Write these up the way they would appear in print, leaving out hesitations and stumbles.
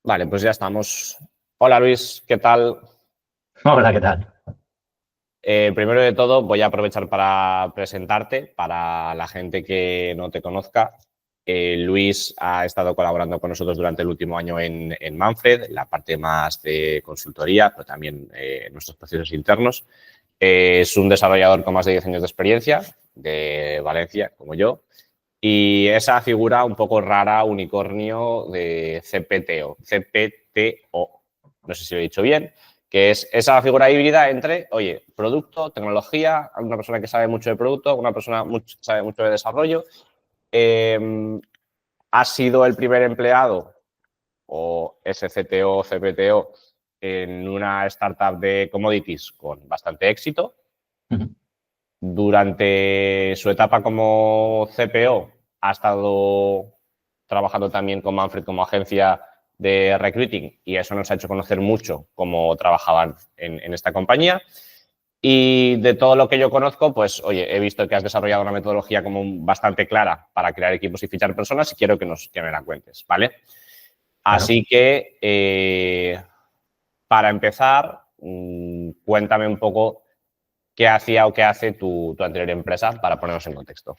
Vale, pues ya estamos. Hola Luis, ¿qué tal? Hola, ¿qué tal? Primero de todo, voy a aprovechar para presentarte para la gente que no te conozca. Luis ha estado colaborando con nosotros durante el último año en Manfred, la parte más de consultoría, pero también en nuestros procesos internos. Es un desarrollador con más de 10 años de experiencia, de Valencia, como yo. Y esa figura un poco rara, unicornio de CPTO, no sé si lo he dicho bien, que es esa figura híbrida entre, oye, producto, tecnología, una persona que sabe mucho de producto, una persona que sabe mucho de desarrollo. Ha sido el primer empleado o SCTO, CPTO en una startup de commodities con bastante éxito. Durante su etapa como CPO ha estado trabajando también con Manfred como agencia de recruiting y eso nos ha hecho conocer mucho cómo trabajaban en esta compañía. Y de todo lo que yo conozco, pues, oye, he visto que has desarrollado una metodología como bastante clara para crear equipos y fichar personas y quiero que me la cuentes, ¿vale? Así que, para empezar, cuéntame un poco qué hacía o qué hace tu anterior empresa para ponernos en contexto.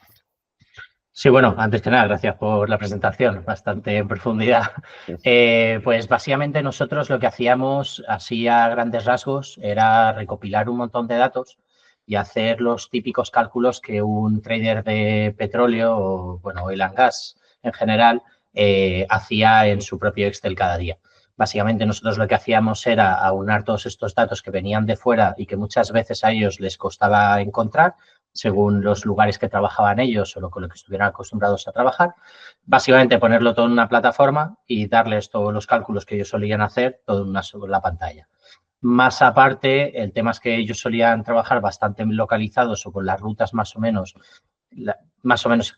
Sí, bueno, antes que nada, gracias por la presentación, bastante en profundidad. Pues básicamente nosotros lo que hacíamos, así a grandes rasgos, era recopilar un montón de datos y hacer los típicos cálculos que un trader de petróleo o, bueno, oil and gas en general, hacía en su propio Excel cada día. Básicamente nosotros lo que hacíamos era aunar todos estos datos que venían de fuera y que muchas veces a ellos les costaba encontrar, según los lugares que trabajaban ellos o con lo que estuvieran acostumbrados a trabajar. Básicamente ponerlo todo en una plataforma y darles todos los cálculos que ellos solían hacer, todo en una sola pantalla. Más aparte, el tema es que ellos solían trabajar bastante localizados o con las rutas más o menos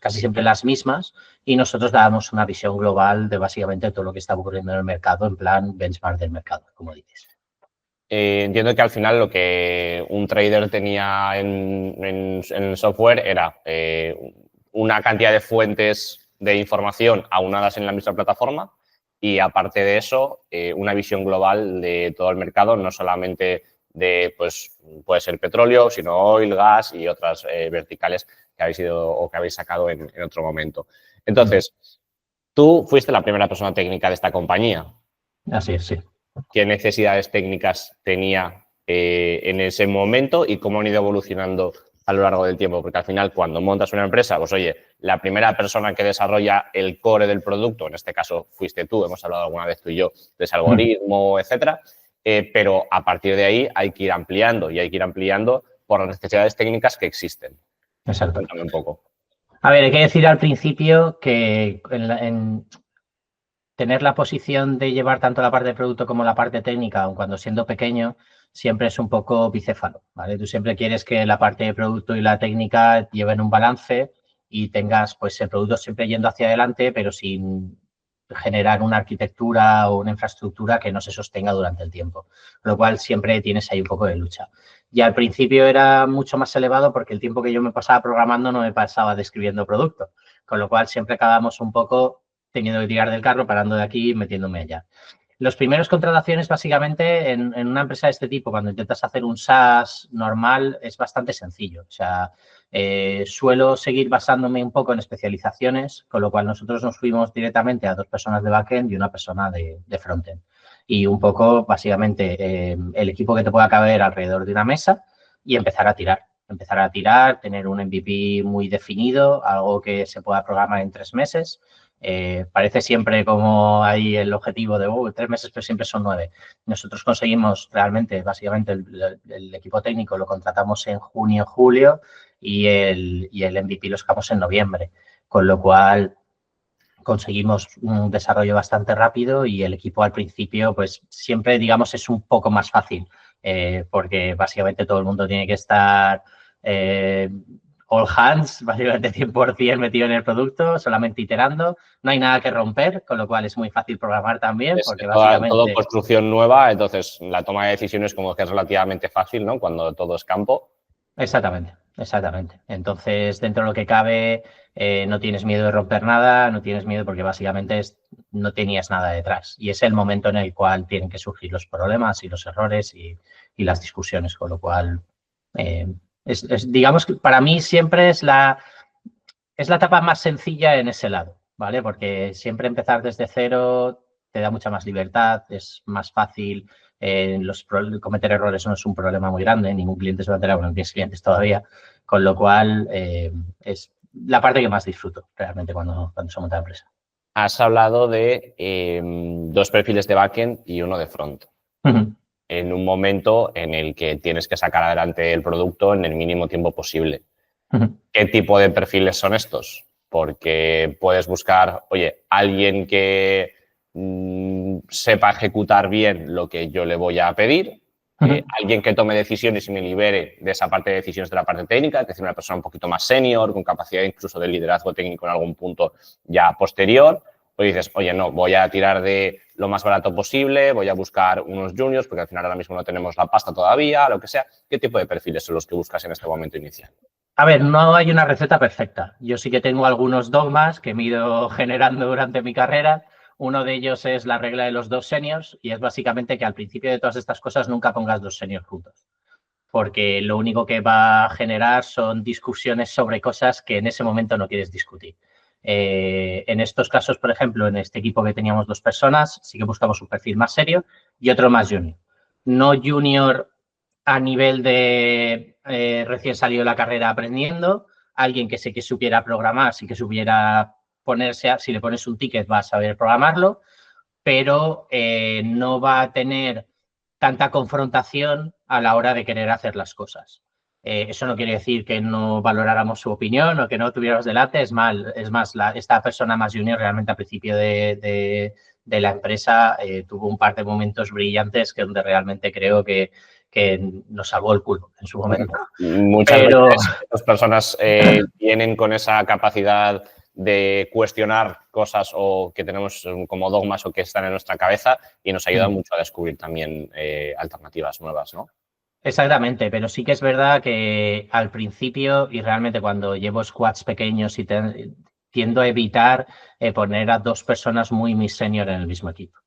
casi siempre las mismas y nosotros dábamos una visión global de básicamente todo lo que estaba ocurriendo en el mercado, en plan benchmark del mercado, como dices. Entiendo que al final lo que un trader tenía en el software era una cantidad de fuentes de información aunadas en la misma plataforma y aparte de eso, una visión global de todo el mercado, no solamente de, pues, puede ser petróleo, sino oil, gas y otras verticales que habéis ido o que habéis sacado en otro momento. Entonces, tú fuiste la primera persona técnica de esta compañía. Así es, sí. ¿Qué necesidades técnicas tenía en ese momento y cómo han ido evolucionando a lo largo del tiempo? Porque al final, cuando montas una empresa, pues oye, la primera persona que desarrolla el core del producto, en este caso fuiste tú, hemos hablado alguna vez tú y yo de ese algoritmo, etcétera, pero a partir de ahí hay que ir ampliando y hay que ir ampliando por las necesidades técnicas que existen. Exacto. Cuéntame un poco. A ver, hay que decir al principio que tener la posición de llevar tanto la parte de producto como la parte técnica, aun cuando siendo pequeño, siempre es un poco bicéfalo, ¿vale? Tú siempre quieres que la parte de producto y la técnica lleven un balance y tengas, pues, el producto siempre yendo hacia adelante, pero sin generar una arquitectura o una infraestructura que no se sostenga durante el tiempo. Con lo cual, siempre tienes ahí un poco de lucha. Y al principio era mucho más elevado porque el tiempo que yo me pasaba programando no me pasaba describiendo producto. Con lo cual, siempre acabamos un poco teniendo que tirar del carro, parando de aquí y metiéndome allá. Los primeros contrataciones, básicamente, en una empresa de este tipo, cuando intentas hacer un SaaS normal, es bastante sencillo. O sea, suelo seguir basándome un poco en especializaciones, con lo cual nosotros nos fuimos directamente a 2 personas de backend y una persona de frontend. Y un poco, básicamente, el equipo que te pueda caber alrededor de una mesa y empezar a tirar. Empezar a tirar, tener un MVP muy definido, algo que se pueda programar en 3 meses. Parece siempre como hay el objetivo de 3 meses, pero siempre son 9. Nosotros conseguimos realmente, básicamente, el equipo técnico lo contratamos en junio, julio y el MVP lo sacamos en noviembre, con lo cual conseguimos un desarrollo bastante rápido y el equipo al principio, pues siempre, digamos, es un poco más fácil porque básicamente todo el mundo tiene que estar all hands, básicamente 100% metido en el producto, solamente iterando. No hay nada que romper, con lo cual es muy fácil programar también. Es Porque básicamente todo construcción nueva, entonces la toma de decisiones como que es relativamente fácil, ¿no? Cuando todo es campo. Exactamente. exactamente. Entonces, dentro de lo que cabe, no tienes miedo de romper nada, no tienes miedo porque básicamente no tenías nada detrás. Y es el momento en el cual tienen que surgir los problemas y los errores y las discusiones, con lo cual, digamos que para mí siempre es la etapa más sencilla en ese lado, ¿vale? Porque siempre empezar desde cero te da mucha más libertad, es más fácil, cometer errores no es un problema muy grande, ningún cliente se va a enterar, bueno, no tienes clientes todavía, con lo cual es la parte que más disfruto realmente cuando se monta la empresa. Has hablado de 2 perfiles de backend y uno de front. En un momento en el que tienes que sacar adelante el producto en el mínimo tiempo posible. ¿Qué tipo de perfiles son estos? Porque puedes buscar, oye, alguien que sepa ejecutar bien lo que yo le voy a pedir, alguien que tome decisiones y me libere de esa parte de decisiones de la parte técnica, es decir, una persona un poquito más senior, con capacidad incluso de liderazgo técnico en algún punto ya posterior. O dices, oye, no, voy a tirar de lo más barato posible, voy a buscar unos juniors, porque al final ahora mismo no tenemos la pasta todavía, lo que sea. ¿Qué tipo de perfiles son los que buscas en este momento inicial? A ver, no hay una receta perfecta. Yo sí que tengo algunos dogmas que me he ido generando durante mi carrera. Uno de ellos es la regla de los 2 seniors y es básicamente que al principio de todas estas cosas nunca pongas 2 seniors juntos, porque lo único que va a generar son discusiones sobre cosas que en ese momento no quieres discutir. En estos casos, por ejemplo, en este equipo que teníamos 2 personas, sí que buscamos un perfil más serio y otro más junior. No junior a nivel de recién salido de la carrera aprendiendo, alguien que sé que supiera programar, sí que supiera ponerse, si le pones un ticket va a saber programarlo, pero no va a tener tanta confrontación a la hora de querer hacer las cosas. Eso no quiere decir que no valoráramos su opinión o que no tuviéramos delante, es más, esta persona más junior realmente al principio de la empresa tuvo un par de momentos brillantes que donde realmente creo que nos salvó el culo en su momento. Muchas veces estas personas vienen con esa capacidad de cuestionar cosas o que tenemos como dogmas o que están en nuestra cabeza y nos ayudan mucho a descubrir también alternativas nuevas, ¿no? Exactamente, pero sí que es verdad que al principio y realmente cuando llevo squads pequeños y tiendo a evitar poner a 2 personas muy senior en el mismo equipo.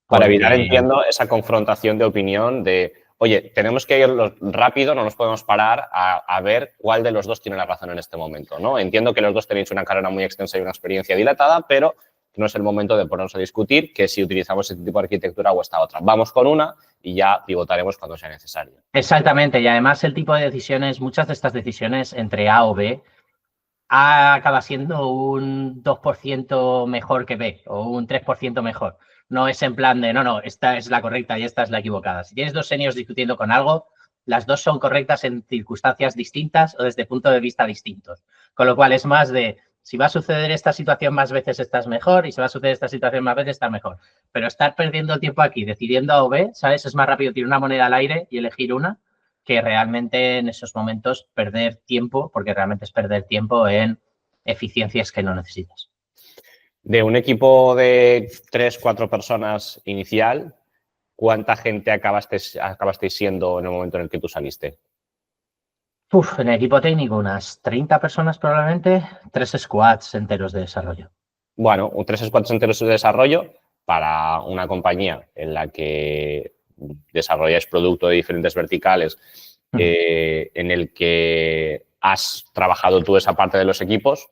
Para evitar, entiendo, esa confrontación de opinión de, oye, tenemos que ir rápido, no nos podemos parar a ver cuál de los dos tiene la razón en este momento, ¿no? Entiendo que los dos tenéis una carrera muy extensa y una experiencia dilatada, pero no es el momento de ponernos a discutir que si utilizamos este tipo de arquitectura o esta otra. Vamos con una y ya pivotaremos cuando sea necesario. Exactamente, y además el tipo de decisiones, muchas de estas decisiones entre A o B, A acaba siendo un 2% mejor que B o un 3% mejor. No es en plan de, no, esta es la correcta y esta es la equivocada. Si tienes 2 seniors discutiendo con algo, las 2 son correctas en circunstancias distintas o desde puntos de vista distintos. Con lo cual es más de, si va a suceder esta situación más veces, estás mejor, y si va a suceder esta situación más veces, estás mejor. Pero estar perdiendo el tiempo aquí, decidiendo A o B, ¿sabes? Es más rápido tirar una moneda al aire y elegir una que realmente en esos momentos perder tiempo, porque realmente es perder tiempo en eficiencias que no necesitas. De un equipo de 3, 4 personas inicial, ¿cuánta gente acabasteis siendo en el momento en el que tú saliste? En el equipo técnico unas 30 personas probablemente, 3 squads enteros de desarrollo. Bueno, 3 squads enteros de desarrollo para una compañía en la que desarrolláis producto de diferentes verticales, en el que has trabajado tú esa parte de los equipos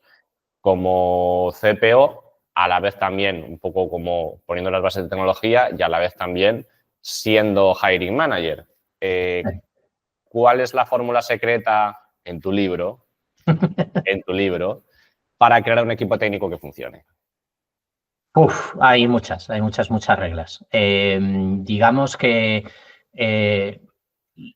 como CPO, a la vez también un poco como poniendo las bases de tecnología y a la vez también siendo hiring manager. ¿Cuál es la fórmula secreta en tu libro para crear un equipo técnico que funcione? Hay muchas reglas. Digamos que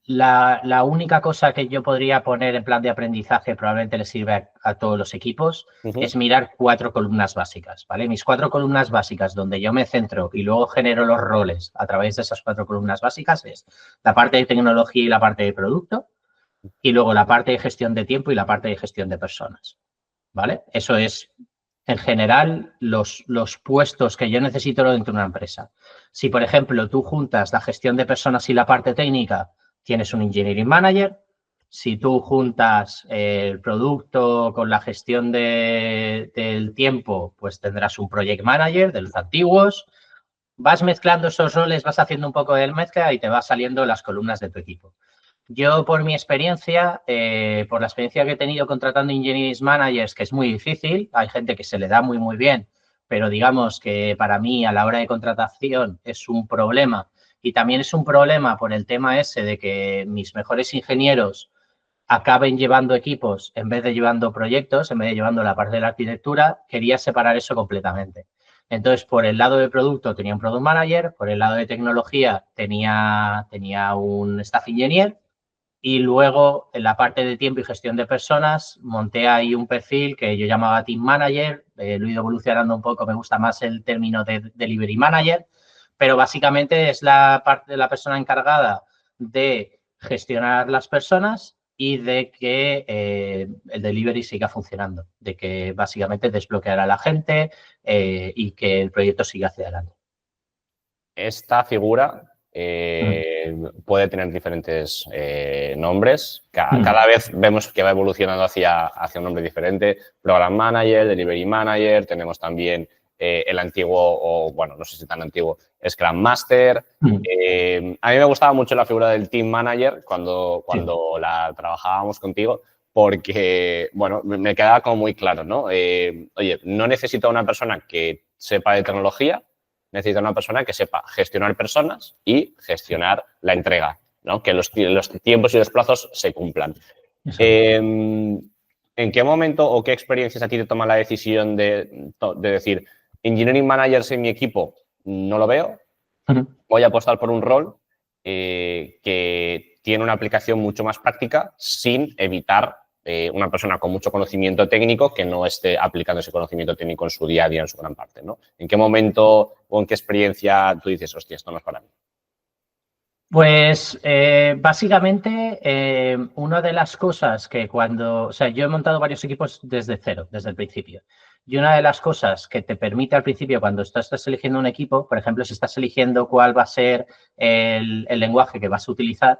la única cosa que yo podría poner en plan de aprendizaje probablemente le sirve a todos los equipos es mirar 4 columnas básicas, ¿vale? Mis 4 columnas básicas donde yo me centro y luego genero los roles a través de esas 4 columnas básicas es la parte de tecnología y la parte de producto y luego la parte de gestión de tiempo y la parte de gestión de personas, ¿vale? Eso es en general los puestos que yo necesito dentro de una empresa. Si, por ejemplo, tú juntas la gestión de personas y la parte técnica, tienes un engineering manager. Si tú juntas el producto con la gestión del tiempo, pues tendrás un project manager de los antiguos. Vas mezclando esos roles, vas haciendo un poco de mezcla y te va saliendo las columnas de tu equipo. Yo, por mi experiencia, por la experiencia que he tenido contratando engineering managers, que es muy difícil, hay gente que se le da muy, muy bien, pero digamos que para mí a la hora de contratación es un problema. Y también es un problema por el tema ese de que mis mejores ingenieros acaben llevando equipos en vez de llevando proyectos, en vez de llevando la parte de la arquitectura, quería separar eso completamente. Entonces, por el lado de producto tenía un product manager, por el lado de tecnología tenía un staff engineer y luego en la parte de tiempo y gestión de personas monté ahí un perfil que yo llamaba team manager, lo he ido evolucionando un poco, me gusta más el término de delivery manager, pero básicamente es la parte de la persona encargada de gestionar las personas y de que el delivery siga funcionando, de que básicamente desbloquear a la gente y que el proyecto siga hacia adelante. Esta figura puede tener diferentes nombres. Cada vez vemos que va evolucionando hacia un nombre diferente. Program Manager, Delivery Manager, tenemos también el antiguo, o bueno, no sé si tan antiguo, Scrum Master. A mí me gustaba mucho la figura del Team Manager cuando la trabajábamos contigo, porque, bueno, me quedaba como muy claro, ¿no? Oye, no necesito a una persona que sepa de tecnología, necesita una persona que sepa gestionar personas y gestionar la entrega, ¿no? Que los tiempos y los plazos se cumplan. ¿En qué momento o qué experiencias a ti te toma la decisión de decir, engineering managers en mi equipo no lo veo, voy a apostar por un rol que tiene una aplicación mucho más práctica sin evitar una persona con mucho conocimiento técnico que no esté aplicando ese conocimiento técnico en su día a día, en su gran parte, ¿no? ¿En qué momento o en qué experiencia tú dices, hostia, esto no es para mí? Pues básicamente una de las cosas que o sea, yo he montado varios equipos desde cero, desde el principio. Y una de las cosas que te permite al principio cuando estás eligiendo un equipo, por ejemplo, si estás eligiendo cuál va a ser el lenguaje que vas a utilizar,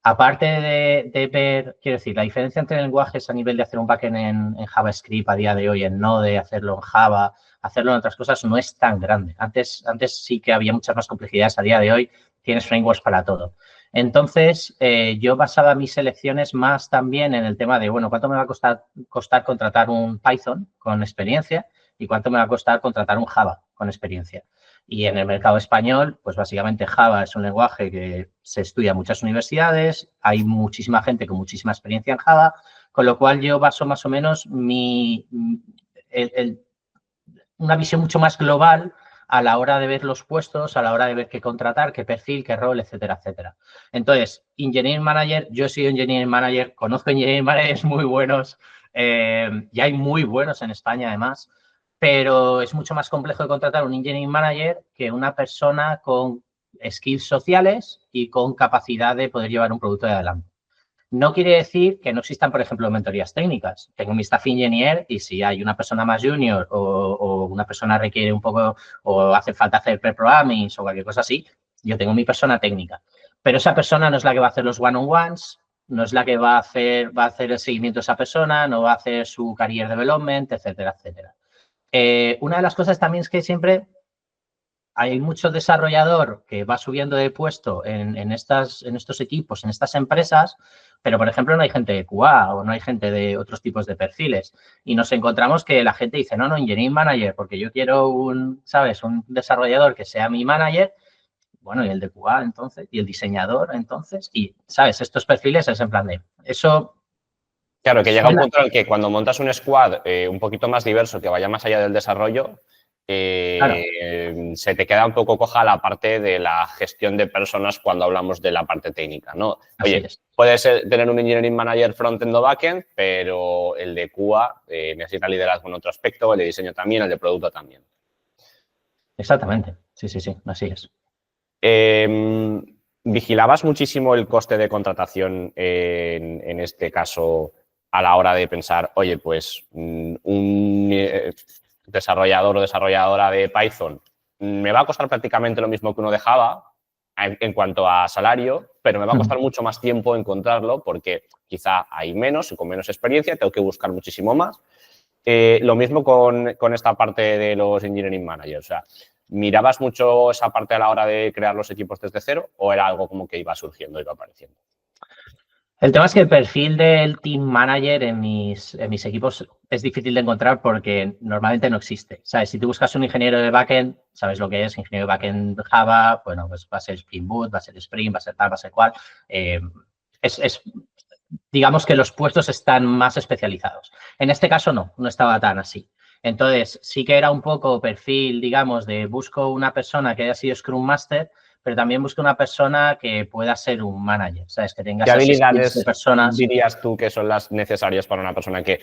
aparte de ver, quiero decir, la diferencia entre lenguajes a nivel de hacer un backend en JavaScript a día de hoy, en Node, hacerlo en Java, hacerlo en otras cosas, no es tan grande. Antes sí que había muchas más complejidades. A día de hoy tienes frameworks para todo. Entonces, yo basaba mis selecciones más también en el tema de, bueno, ¿cuánto me va a costar contratar un Python con experiencia y cuánto me va a costar contratar un Java con experiencia? Y en el mercado español, pues básicamente Java es un lenguaje que se estudia en muchas universidades, hay muchísima gente con muchísima experiencia en Java, con lo cual yo baso más o menos una visión mucho más global a la hora de ver los puestos, a la hora de ver qué contratar, qué perfil, qué rol, etcétera, etcétera. Entonces, Engineering Manager, yo soy Engineering Manager, conozco Engineering Managers muy buenos y hay muy buenos en España además, pero es mucho más complejo de contratar un Engineering Manager que una persona con skills sociales y con capacidad de poder llevar un producto de adelante. No quiere decir que no existan, por ejemplo, mentorías técnicas. Tengo mi staff engineer y si hay una persona más junior o una persona requiere un poco o hace falta hacer pre-programming o cualquier cosa así, yo tengo mi persona técnica. Pero esa persona no es la que va a hacer los one-on-ones, no es la que va a hacer el seguimiento de esa persona, no va a hacer su career development, etcétera, etcétera. Una de las cosas también es que siempre hay mucho desarrollador que va subiendo de puesto en estos equipos, en estas empresas, pero, por ejemplo, no hay gente de QA o no hay gente de otros tipos de perfiles. Y nos encontramos que la gente dice, no, engineering manager, porque yo quiero ¿sabes? Un desarrollador que sea mi manager. Bueno, y el de QA, entonces, y el diseñador, entonces, y, ¿sabes? Estos perfiles es en plan de, eso... Claro, que llega un punto en el que cuando montas un squad un poquito más diverso, que vaya más allá del desarrollo, se te queda un poco coja la parte de la gestión de personas cuando hablamos de la parte técnica, ¿no? Oye, puedes tener un engineering manager front-end o back-end, pero el de QA necesita liderazgo en otro aspecto, el de diseño también, el de producto también. Exactamente, sí, así es. ¿Vigilabas muchísimo el coste de contratación en este caso a la hora de pensar, oye, pues un desarrollador o desarrolladora de Python me va a costar prácticamente lo mismo que uno de Java, en cuanto a salario, pero me va a costar mucho más tiempo encontrarlo porque quizá hay menos y con menos experiencia, tengo que buscar muchísimo más. Lo mismo con esta parte de los engineering managers. O sea, ¿mirabas mucho esa parte a la hora de crear los equipos desde cero o era algo como que iba surgiendo, iba apareciendo? El tema es que el perfil del team manager en mis equipos es difícil de encontrar porque normalmente no existe. ¿Sabes? Si tú buscas un ingeniero de backend, sabes lo que es ingeniero de backend Java, bueno, pues va a ser Spring Boot, va a ser Spring, va a ser tal, va a ser cual. Digamos que los puestos están más especializados. En este caso no estaba tan así. Entonces, sí que era un poco perfil, digamos, de busco una persona que haya sido Scrum Master, pero también busco una persona que pueda ser un manager, ¿sabes? Que tenga ¿Qué esas skills habilidades de personas. dirías tú que son las necesarias para una persona que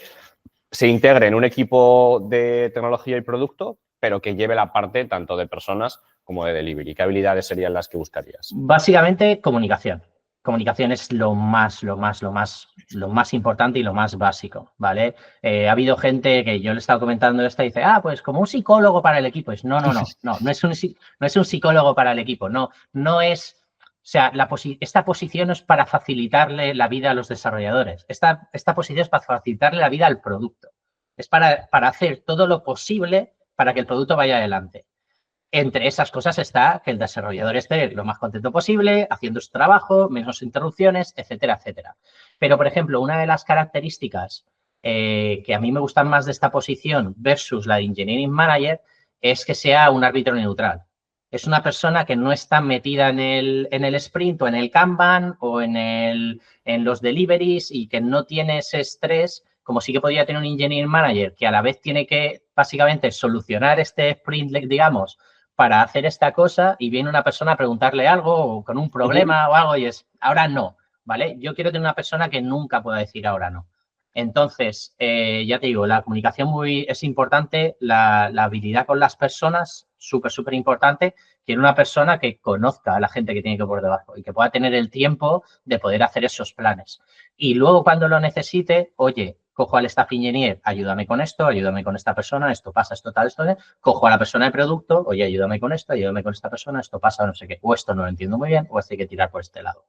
se integre en un equipo de tecnología y producto, pero que lleve la parte tanto de personas como de delivery? ¿Qué habilidades serían las que buscarías? Básicamente, comunicación. Comunicación es lo más importante y lo más básico, ¿vale? Ha habido gente que yo le he estado comentando esto y dice, pues como un psicólogo para el equipo. Pues no es un psicólogo para el equipo, no es, o sea, esta posición no es para facilitarle la vida a los desarrolladores. Esta posición es para facilitarle la vida al producto. Es para hacer todo lo posible para que el producto vaya adelante. Entre esas cosas está que el desarrollador esté lo más contento posible, haciendo su trabajo, menos interrupciones, etcétera, etcétera. Pero, por ejemplo, una de las características que a mí me gustan más de esta posición versus la de Engineering Manager es que sea un árbitro neutral. Es una persona que no está metida en el sprint o en el Kanban o en los deliveries y que no tiene ese estrés como sí que podría tener un Engineering Manager que a la vez tiene que básicamente solucionar este sprint, digamos, para hacer esta cosa y viene una persona a preguntarle algo o con un problema o algo y es, ahora no, ¿vale? Yo quiero tener una persona que nunca pueda decir ahora no. Entonces, ya te digo, la comunicación es importante, la habilidad con las personas, súper importante. Quiero una persona que conozca a la gente que tiene que por debajo y que pueda tener el tiempo de poder hacer esos planes. Y luego cuando lo necesite, oye, cojo al staff engineer, ayúdame con esto, ayúdame con esta persona, esto pasa, esto tal, esto, cojo a la persona de producto, oye, ayúdame con esto, ayúdame con esta persona, esto pasa, no sé qué, o esto no lo entiendo muy bien, o esto hay que tirar por este lado.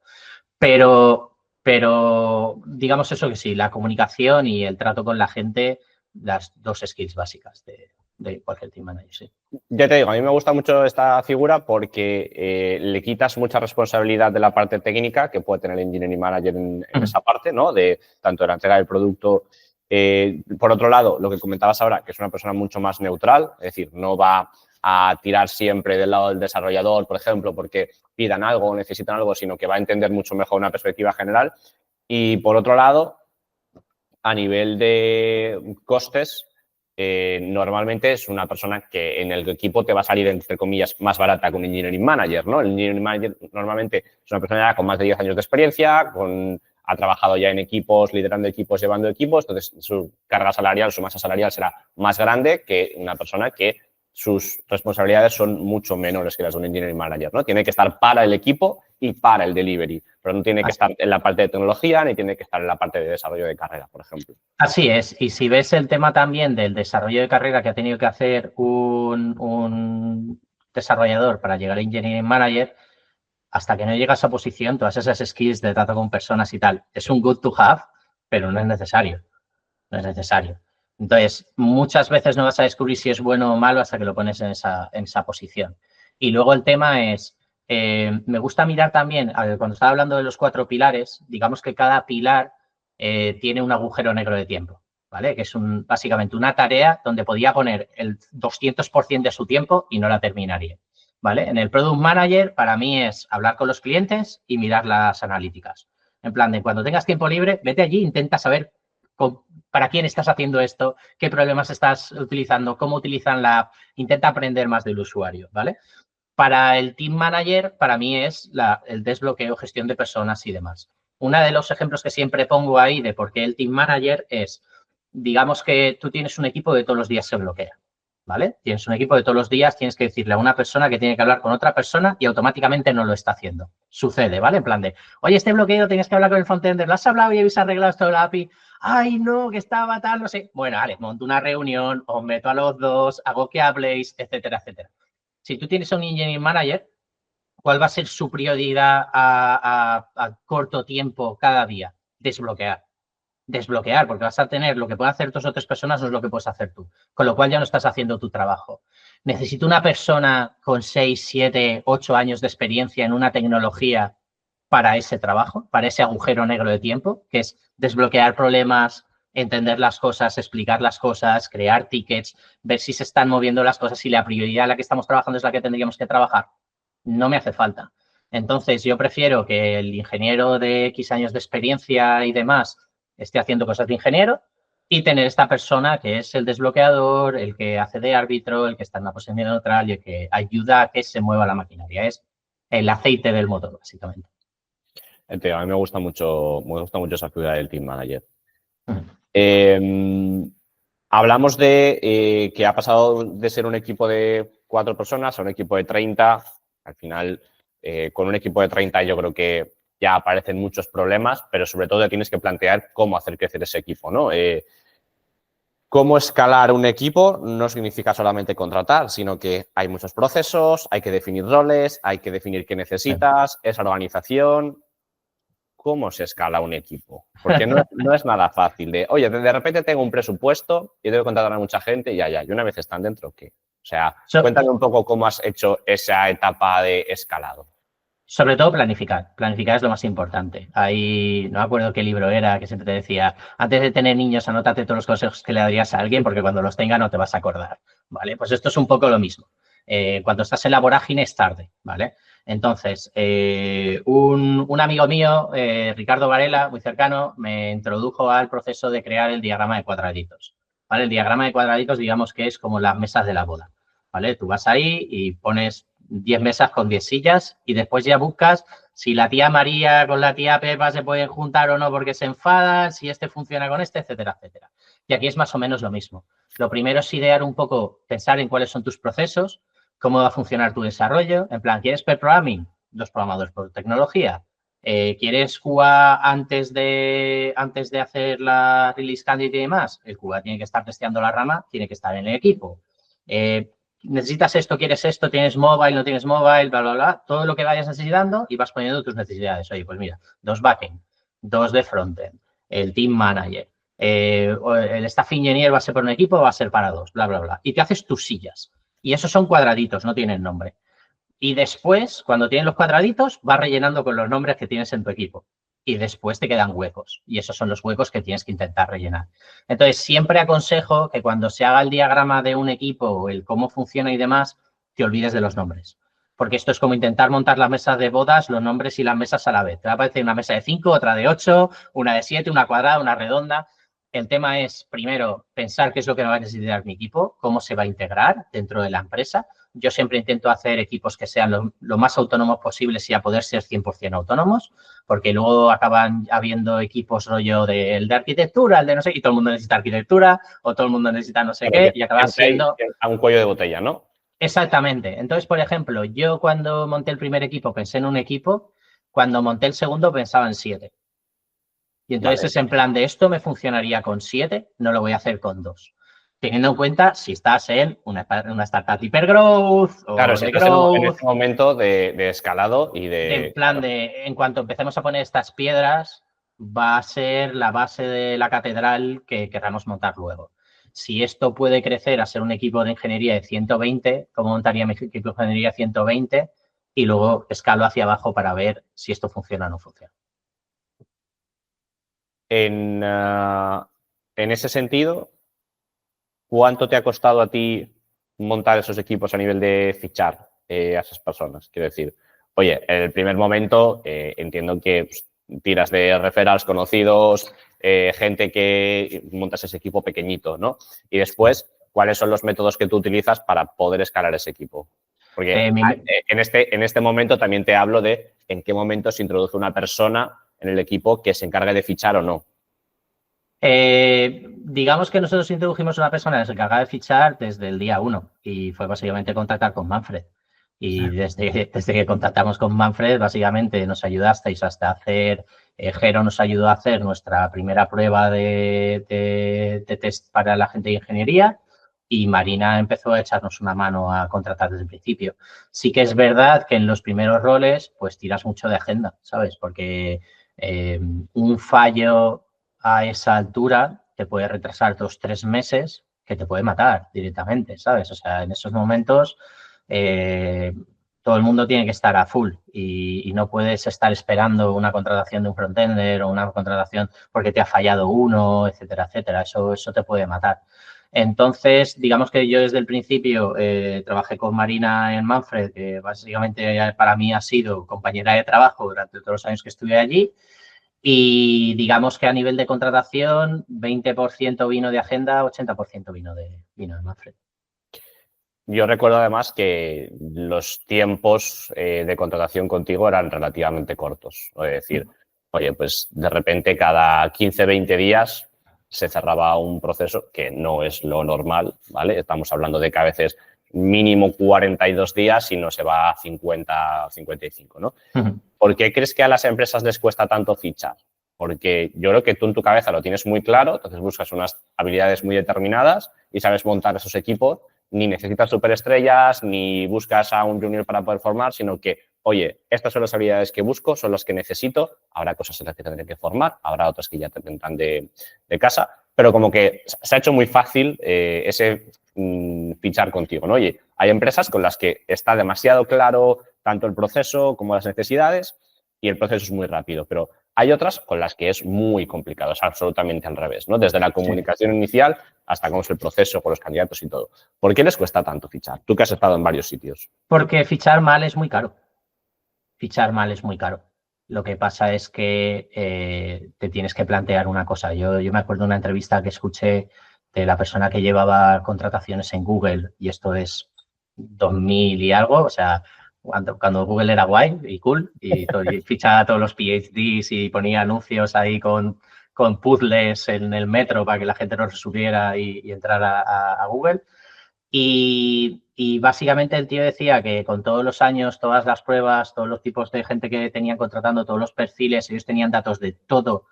Pero digamos eso que sí, la comunicación y el trato con la gente, las dos skills básicas de cualquier team manager, sí. Ya te digo, a mí me gusta mucho esta figura porque le quitas mucha responsabilidad de la parte técnica que puede tener el engineering manager en esa parte, ¿no? De tanto de la entrega del producto. Por otro lado, lo que comentabas ahora, que es una persona mucho más neutral, es decir, no va a tirar siempre del lado del desarrollador, por ejemplo, porque pidan algo o necesitan algo, sino que va a entender mucho mejor una perspectiva general. Y por otro lado, a nivel de costes, normalmente es una persona que en el equipo te va a salir, entre comillas, más barata que un engineering manager, ¿no? El engineering manager normalmente es una persona con más de 10 años de experiencia, ha trabajado ya en equipos, liderando equipos, llevando equipos, entonces su carga salarial, su masa salarial será más grande que una persona que sus responsabilidades son mucho menores que las de un engineering manager, ¿no? Tiene que estar para el equipo y para el delivery, pero no tiene que estar en la parte de tecnología ni tiene que estar en la parte de desarrollo de carrera, por ejemplo. Así es, y si ves el tema también del desarrollo de carrera que ha tenido que hacer un desarrollador para llegar a Engineering Manager, hasta que no llega a esa posición, todas esas skills de trato con personas y tal, es un good to have, pero no es necesario. No es necesario. Entonces, muchas veces no vas a descubrir si es bueno o malo hasta que lo pones en esa posición. Y luego el tema es, me gusta mirar también, cuando estaba hablando de los 4 pilares, digamos que cada pilar tiene un agujero negro de tiempo, ¿vale? Que es básicamente una tarea donde podía poner el 200% de su tiempo y no la terminaría, ¿vale? En el Product Manager, para mí es hablar con los clientes y mirar las analíticas. En plan de cuando tengas tiempo libre, vete allí, intenta saber para quién estás haciendo esto, qué problemas estás utilizando, cómo utilizan la app, intenta aprender más del usuario, ¿vale? Para el Team Manager, para mí es el desbloqueo, gestión de personas y demás. Uno de los ejemplos que siempre pongo ahí de por qué el Team Manager es, digamos que tú tienes un equipo que todos los días se bloquea, ¿vale? Tienes un equipo de todos los días, tienes que decirle a una persona que tiene que hablar con otra persona y automáticamente no lo está haciendo. Sucede, ¿vale? En plan de, oye, este bloqueo tienes que hablar con el frontender, ¿lo has hablado y habéis arreglado esto de la API? Ay, no, que estaba tal, no sé. Bueno, vale, monto una reunión, os meto a los dos, hago que habléis, etcétera, etcétera. Si tú tienes un engineering manager, ¿Cuál va a ser su prioridad a corto tiempo cada día? Desbloquear. Desbloquear, porque vas a tener lo que pueden hacer 2 o 3 personas, no es lo que puedes hacer tú. Con lo cual ya no estás haciendo tu trabajo. Necesito una persona con 6, 7, 8 años de experiencia en una tecnología para ese trabajo, para ese agujero negro de tiempo, que es desbloquear problemas, entender las cosas, explicar las cosas, crear tickets, ver si se están moviendo las cosas y la prioridad en la que estamos trabajando es la que tendríamos que trabajar. No me hace falta. Entonces, yo prefiero que el ingeniero de X años de experiencia y demás esté haciendo cosas de ingeniero y tener esta persona que es el desbloqueador, el que hace de árbitro, el que está en una posición neutral y el que ayuda a que se mueva la maquinaria. Es el aceite del motor, básicamente. Entiendo, a mí me gusta mucho esa figura del team manager. Hablamos de que ha pasado de ser un equipo de 4 personas a un equipo de 30. Al final, con un equipo de 30 yo creo que ya aparecen muchos problemas, pero sobre todo tienes que plantear cómo hacer crecer ese equipo, ¿no? Cómo escalar un equipo no significa solamente contratar, sino que hay muchos procesos, hay que definir roles, hay que definir qué necesitas, esa organización. ¿Cómo se escala un equipo? Porque no es nada fácil de, oye, de repente tengo un presupuesto y debo contratar a mucha gente y ya. Y una vez están dentro, ¿qué? O sea, cuéntame un poco cómo has hecho esa etapa de escalado. Sobre todo planificar. Planificar es lo más importante. Ahí, no me acuerdo qué libro era, que siempre te decía, antes de tener niños, anótate todos los consejos que le darías a alguien porque cuando los tenga no te vas a acordar, ¿vale? Pues esto es un poco lo mismo. Cuando estás en la vorágine es tarde, ¿vale? Entonces, un amigo mío, Ricardo Varela, muy cercano, me introdujo al proceso de crear el diagrama de cuadraditos, ¿vale? El diagrama de cuadraditos, digamos que es como las mesas de la boda, ¿vale? Tú vas ahí y pones 10 mesas con 10 sillas y después ya buscas si la tía María con la tía Pepa se pueden juntar o no porque se enfadan, si este funciona con este, etcétera, etcétera. Y aquí es más o menos lo mismo. Lo primero es idear un poco, pensar en cuáles son tus procesos, cómo va a funcionar tu desarrollo. En plan, ¿quieres pair programming? Los programadores por tecnología. ¿Quieres QA antes de hacer la release candidate y demás? El QA tiene que estar testeando la rama, tiene que estar en el equipo. Necesitas esto, quieres esto, tienes mobile, no tienes mobile, bla, bla, bla. Todo lo que vayas necesitando y vas poniendo tus necesidades. Oye, pues mira, 2 backend, 2 de frontend, el team manager, el staff engineer va a ser por un equipo, va a ser para 2, bla, bla, bla. Y te haces tus sillas. Y esos son cuadraditos, no tienen nombre. Y después, cuando tienes los cuadraditos, vas rellenando con los nombres que tienes en tu equipo. Y después te quedan huecos. Y esos son los huecos que tienes que intentar rellenar. Entonces, siempre aconsejo que cuando se haga el diagrama de un equipo o el cómo funciona y demás, te olvides de los nombres. Porque esto es como intentar montar las mesas de bodas, los nombres y las mesas a la vez. Te va a aparecer una mesa de 5, otra de 8, una de 7, una cuadrada, una redonda. El tema es, primero, pensar qué es lo que va a necesitar mi equipo, cómo se va a integrar dentro de la empresa. Yo siempre intento hacer equipos que sean lo más autónomos posibles y a poder ser 100% autónomos, porque luego acaban habiendo equipos rollo el de arquitectura, el de no sé, y todo el mundo necesita arquitectura o todo el mundo necesita no sé qué, y acaban siendo... A un cuello de botella, ¿no? Exactamente. Entonces, por ejemplo, yo cuando monté el primer equipo pensé en un equipo, cuando monté el segundo pensaba en 7. Y entonces es en plan de esto me funcionaría con 7, no lo voy a hacer con 2. Teniendo en cuenta si estás en una startup hipergrowth o claro, de growth. En growth. este momento de escalado y de... En plan de, en cuanto empecemos a poner estas piedras, va a ser la base de la catedral que queramos montar luego. Si esto puede crecer a ser un equipo de ingeniería de 120, ¿cómo montaría mi equipo de ingeniería 120? Y luego escalo hacia abajo para ver si esto funciona o no funciona. En ese sentido, ¿cuánto te ha costado a ti montar esos equipos a nivel de fichar a esas personas? Quiero decir, oye, en el primer momento entiendo que tiras de referrals conocidos, gente que montas ese equipo pequeñito, ¿no? Y después, ¿cuáles son los métodos que tú utilizas para poder escalar ese equipo? Porque en este momento también te hablo de en qué momento se introduce una persona en el equipo que se encargue de fichar o no. Digamos que nosotros introdujimos una persona que se encargaba de fichar desde el día 1 y fue básicamente contactar con Manfred. Y desde que contactamos con Manfred, básicamente nos ayudasteis hasta hacer, Jero nos ayudó a hacer nuestra primera prueba de test para la gente de ingeniería y Marina empezó a echarnos una mano a contratar desde el principio. Sí que es verdad que en los primeros roles pues tiras mucho de agenda, ¿sabes? Porque un fallo a esa altura te puede retrasar 2-3 meses que te puede matar directamente, ¿sabes? O sea, en esos momentos todo el mundo tiene que estar a full y no puedes estar esperando una contratación de un frontender o una contratación porque te ha fallado uno, etcétera, etcétera. Eso te puede matar. Entonces, digamos que yo desde el principio trabajé con Marina en Manfred, que básicamente para mí ha sido compañera de trabajo durante todos los años que estuve allí. Y digamos que a nivel de contratación, 20% vino de agenda, 80% vino de Manfred. Yo recuerdo además que los tiempos de contratación contigo eran relativamente cortos. Es decir, oye, pues de repente cada 15, 20 días se cerraba un proceso que no es lo normal, ¿vale? Estamos hablando de que a veces mínimo 42 días y no se va a 50, 55, ¿no? ¿Por qué crees que a las empresas les cuesta tanto fichar? Porque yo creo que tú en tu cabeza lo tienes muy claro, entonces buscas unas habilidades muy determinadas y sabes montar esos equipos. Ni necesitas superestrellas, ni buscas a un junior para poder formar, sino que, oye, estas son las habilidades que busco, son las que necesito. Habrá cosas en las que tendré que formar, habrá otras que ya te vendrán de casa, pero como que se ha hecho muy fácil ese fichar contigo, ¿no? Oye, hay empresas con las que está demasiado claro tanto el proceso como las necesidades y el proceso es muy rápido, pero hay otras con las que es muy complicado, es absolutamente al revés, ¿no? Desde la comunicación inicial hasta cómo es el proceso con los candidatos y todo. ¿Por qué les cuesta tanto fichar? Tú que has estado en varios sitios. Porque fichar mal es muy caro. Fichar mal es muy caro. Lo que pasa es que te tienes que plantear una cosa. Yo me acuerdo de una entrevista que escuché de la persona que llevaba contrataciones en Google, y esto es 2000 y algo, o sea, cuando Google era guay y cool, y fichaba a todos los PhDs y ponía anuncios ahí con puzzles en el metro para que la gente no se subiera y entrara a Google. Y básicamente el tío decía que con todos los años, todas las pruebas, todos los tipos de gente que tenían contratando, todos los perfiles, ellos tenían datos de todos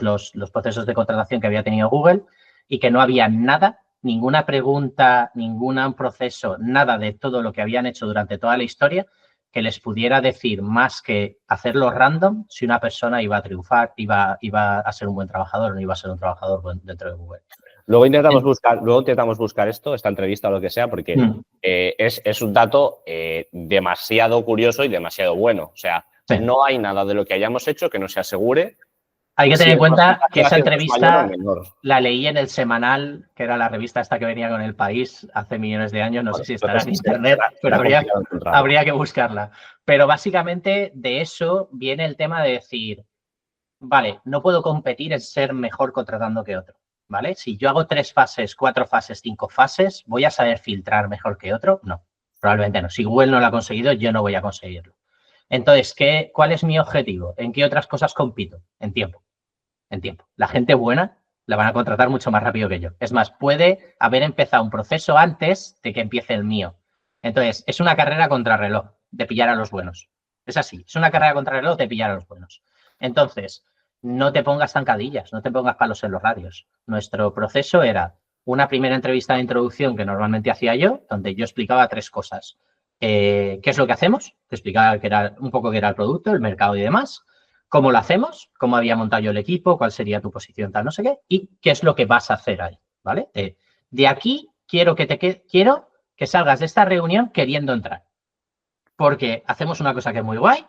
los procesos de contratación que había tenido Google y que no había nada, ninguna pregunta, ningún proceso, nada de todo lo que habían hecho durante toda la historia que les pudiera decir más que hacerlo random si una persona iba a triunfar, iba a ser un buen trabajador o no iba a ser un trabajador dentro de Google. Luego intentamos buscar esta entrevista o lo que sea, porque es un dato demasiado curioso y demasiado bueno. O sea, no hay nada de lo que hayamos hecho que no se asegure. Hay que tener en cuenta que esa entrevista la leí en El Semanal, que era la revista esta que venía con El País hace millones de años. No sé si estará en internet, pero habría que buscarla. Pero básicamente de eso viene el tema de decir, vale, no puedo competir en ser mejor contratando que otro. ¿Vale? Si yo hago 3 fases, 4 fases, 5 fases, ¿voy a saber filtrar mejor que otro? No, probablemente no. Si Google no lo ha conseguido, yo no voy a conseguirlo. Entonces, ¿cuál es mi objetivo? ¿En qué otras cosas compito? En tiempo. En tiempo. La gente buena la van a contratar mucho más rápido que yo. Es más, puede haber empezado un proceso antes de que empiece el mío. Entonces, es una carrera contrarreloj de pillar a los buenos. Es así, es una carrera contrarreloj de pillar a los buenos. Entonces, no te pongas zancadillas, no te pongas palos en los radios. Nuestro proceso era una primera entrevista de introducción que normalmente hacía yo, donde yo explicaba 3 cosas. ¿Qué es lo que hacemos? Te explicaba un poco qué era el producto, el mercado y demás. ¿Cómo lo hacemos? ¿Cómo había montado yo el equipo? ¿Cuál sería tu posición? Tal, no sé qué. ¿Y qué es lo que vas a hacer ahí? ¿Vale? De aquí quiero que salgas de esta reunión queriendo entrar. Porque hacemos una cosa que es muy guay.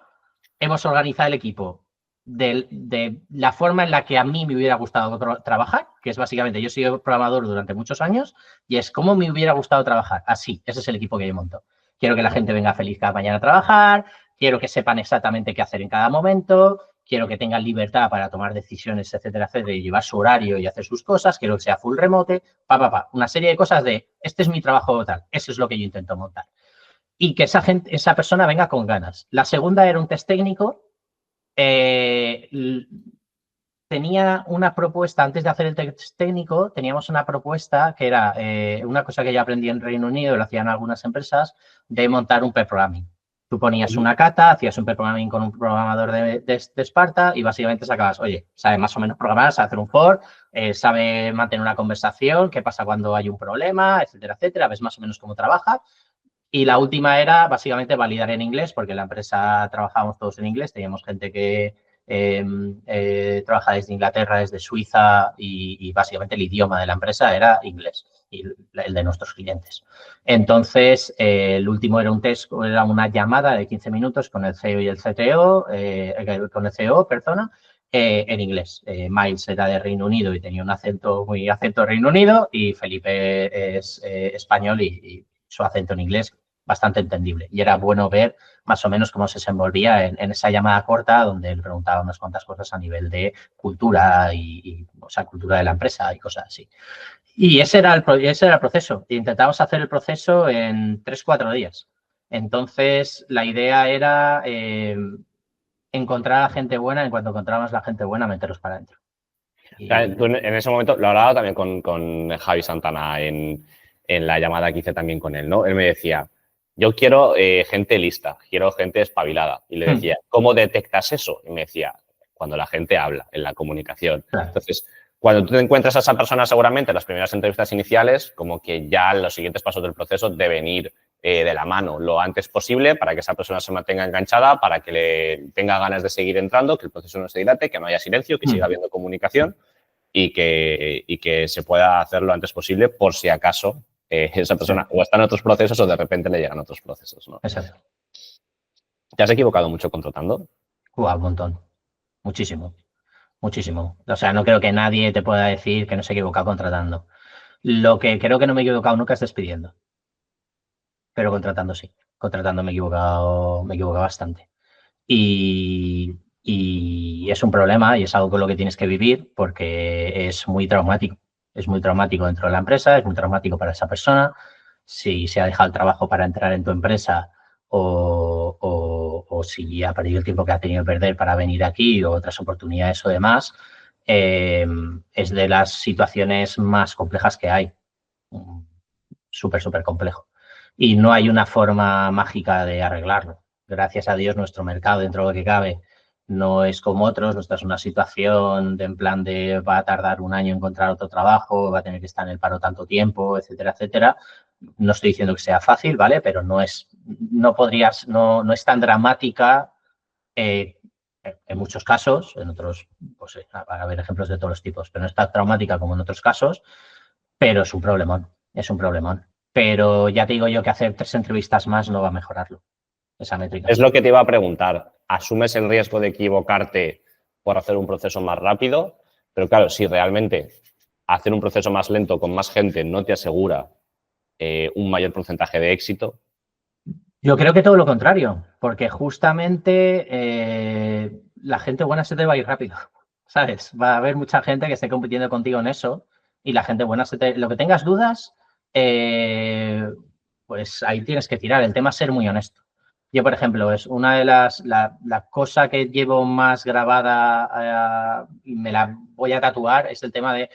Hemos organizado el equipo de la forma en la que a mí me hubiera gustado trabajar, que es básicamente, yo he sido programador durante muchos años y es cómo me hubiera gustado trabajar. Así, ese es el equipo que yo monto. Quiero que la gente venga feliz cada mañana a trabajar, quiero que sepan exactamente qué hacer en cada momento, quiero que tengan libertad para tomar decisiones, etcétera, etcétera, y llevar su horario y hacer sus cosas, quiero que sea full remote, una serie de cosas de, este es mi trabajo tal, eso es lo que yo intento montar. Y que esa persona venga con ganas. La segunda era un test técnico. Tenía una propuesta, antes de hacer el test técnico, teníamos una propuesta que era una cosa que yo aprendí en Reino Unido, lo hacían algunas empresas, de montar un pair programming. Tú ponías una cata, hacías un programming con un programador de Sparta y básicamente sacabas, oye, sabe más o menos programar, sabe hacer un for, sabe mantener una conversación, qué pasa cuando hay un problema, etcétera, etcétera, ves más o menos cómo trabaja. Y la última era básicamente validar en inglés, porque en la empresa trabajábamos todos en inglés, teníamos gente que trabaja desde Inglaterra, desde Suiza y básicamente el idioma de la empresa era inglés y el de nuestros clientes. Entonces, el último era un test, era una llamada de 15 minutos con el CEO y el CTO, con el CEO, perdona, en inglés. Miles era de Reino Unido y tenía un acento muy acento de Reino Unido y Felipe es español y su acento en inglés bastante entendible. Y era bueno ver más o menos cómo se desenvolvía en esa llamada corta donde él preguntaba unas cuantas cosas a nivel de cultura o sea, cultura de la empresa y cosas así. Y ese era el proceso. Intentamos hacer el proceso en 3-4 días. Entonces, la idea era encontrar a gente buena. En cuanto encontramos la gente buena, meterlos para adentro. Tú en ese momento lo hablaba también con Javi Santana en la llamada que hice también con él, ¿no? Él me decía, yo quiero gente lista, quiero gente espabilada. Y le decía, ¿cómo detectas eso? Y me decía, cuando la gente habla, en la comunicación. Claro. Entonces, cuando tú te encuentras a esa persona, seguramente en las primeras entrevistas iniciales, como que ya los siguientes pasos del proceso deben ir de la mano lo antes posible para que esa persona se mantenga enganchada, para que le tenga ganas de seguir entrando, que el proceso no se dilate, que no haya silencio, que siga habiendo comunicación y que se pueda hacer lo antes posible por si acaso esa persona o está en otros procesos o de repente le llegan otros procesos, ¿no? Exacto. ¿Te has equivocado mucho contratando? Un montón. Muchísimo. Muchísimo. O sea, no creo que nadie te pueda decir que no se ha equivocado contratando. Lo que creo que no me he equivocado nunca es despidiendo. Pero contratando sí. Contratando me he equivocado bastante. Y es un problema y es algo con lo que tienes que vivir porque es muy traumático. Es muy traumático dentro de la empresa, es muy traumático para esa persona. Si se ha dejado el trabajo para entrar en tu empresa o si ha perdido el tiempo que ha tenido que perder para venir aquí o otras oportunidades o demás, es de las situaciones más complejas que hay. Súper, súper complejo. Y no hay una forma mágica de arreglarlo. Gracias a Dios, nuestro mercado, dentro de lo que cabe, no es como otros. Nuestra es una situación de en plan de va a tardar un año en encontrar otro trabajo, va a tener que estar en el paro tanto tiempo, etcétera, etcétera. No estoy diciendo que sea fácil, ¿vale? Pero no es tan dramática en muchos casos, en otros, pues va a haber ejemplos de todos los tipos, pero no es tan traumática como en otros casos, pero es un problemón, es un problemón. Pero ya te digo yo que hacer 3 entrevistas más no va a mejorarlo, esa métrica. Es lo que te iba a preguntar. ¿Asumes el riesgo de equivocarte por hacer un proceso más rápido? Pero claro, si realmente hacer un proceso más lento con más gente no te asegura un mayor porcentaje de éxito. Yo creo que todo lo contrario, porque justamente la gente buena se te va a ir rápido, ¿sabes? Va a haber mucha gente que esté compitiendo contigo en eso y la gente buena lo que tengas dudas, pues ahí tienes que tirar. El tema es ser muy honesto. Yo, por ejemplo, es una de la cosa que llevo más grabada y me la voy a tatuar, es el tema de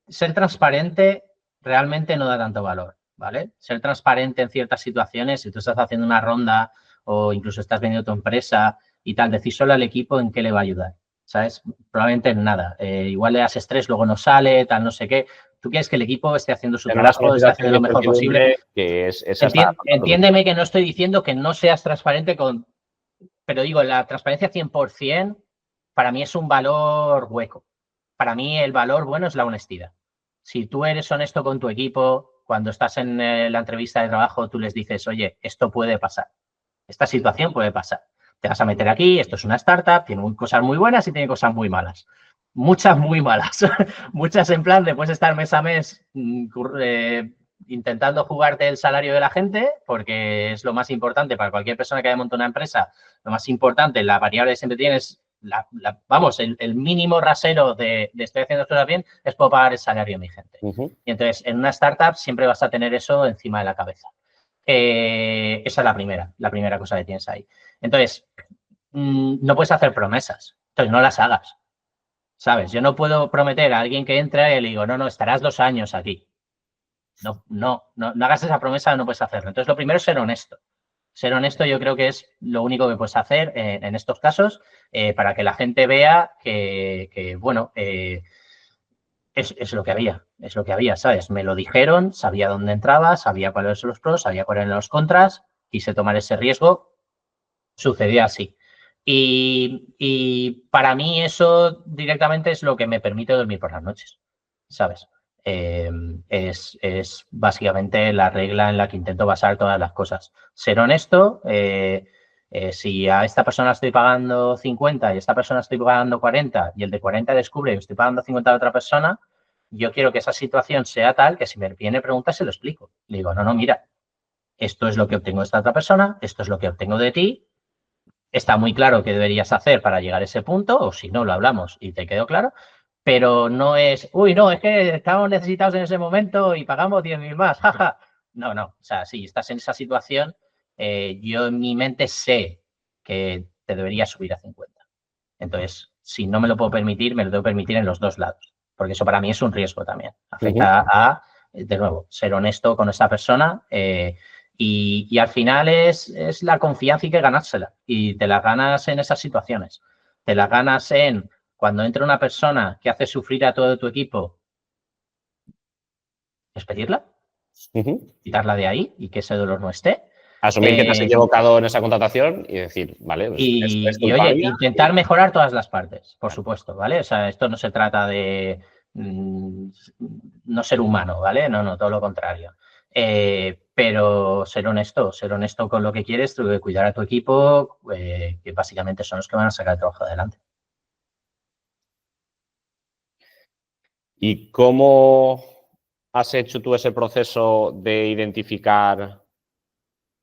ser transparente realmente no da tanto valor, ¿vale? Ser transparente en ciertas situaciones, si tú estás haciendo una ronda o incluso estás vendiendo tu empresa y tal, decir solo al equipo en qué le va a ayudar, ¿sabes? Probablemente en nada. Igual le das estrés, luego no sale, tal, no sé qué. Tú quieres que el equipo esté haciendo su trabajo, esté haciendo lo mejor posible. Que Entiéndeme que no estoy diciendo que no seas transparente pero digo, la transparencia 100% para mí es un valor hueco. Para mí el valor bueno es la honestidad. Si tú eres honesto con tu equipo, cuando estás en la entrevista de trabajo, tú les dices, oye, esto puede pasar. Esta situación puede pasar. Te vas a meter aquí, esto es una startup, tiene cosas muy buenas y tiene cosas muy malas. Muchas muy malas. Muchas en plan de puedes estar mes a mes intentando jugarte el salario de la gente, porque es lo más importante para cualquier persona que haya montado una empresa. Lo más importante, la variable que siempre tienes, el mínimo rasero de estoy haciendo las cosas bien es puedo pagar el salario de mi gente. Y entonces, en una startup siempre vas a tener eso encima de la cabeza. Esa es la primera cosa que tienes ahí. Entonces, no puedes hacer promesas, entonces no las hagas, ¿sabes? Yo no puedo prometer a alguien que entra y le digo, no, estarás 2 años aquí. No hagas esa promesa, no puedes hacerlo. Entonces, lo primero es ser honesto. Ser honesto yo creo que es lo único que puedes hacer en estos casos para que la gente vea que bueno, es lo que había, es lo que había, ¿sabes? Me lo dijeron, sabía dónde entraba, sabía cuáles son los pros, sabía cuáles eran los contras, quise tomar ese riesgo, sucedió así. Y para mí eso directamente es lo que me permite dormir por las noches, ¿sabes? Es básicamente la regla en la que intento basar todas las cosas. Ser honesto, si a esta persona estoy pagando 50 y a esta persona estoy pagando 40 y el de 40 descubre que estoy pagando 50 a otra persona, yo quiero que esa situación sea tal que si me viene pregunta se lo explico. Le digo, no, mira, esto es lo que obtengo de esta otra persona, esto es lo que obtengo de ti, está muy claro qué deberías hacer para llegar a ese punto, o si no, lo hablamos y te quedó claro, pero no es, uy, no, es que estamos necesitados en ese momento y pagamos 10.000 más, jaja. No, o sea, si estás en esa situación, yo en mi mente sé que te debería subir a 50. Entonces, si no me lo puedo permitir, me lo tengo que permitir en los dos lados, porque eso para mí es un riesgo también. Afecta a, de nuevo, ser honesto con esa persona y al final es la confianza y que ganársela. Y te la ganas en esas situaciones. Te la ganas en cuando entra una persona que hace sufrir a todo tu equipo, despedirla, quitarla de ahí y que ese dolor no esté. Asumir que te has equivocado en esa contratación y decir, vale, pues y oye, intentar mejorar todas las partes, por supuesto, ¿vale? O sea, esto no se trata de no ser humano, ¿vale? No, todo lo contrario. Pero ser honesto con lo que quieres, cuidar a tu equipo, que básicamente son los que van a sacar el trabajo adelante. ¿Y cómo has hecho tú ese proceso de identificar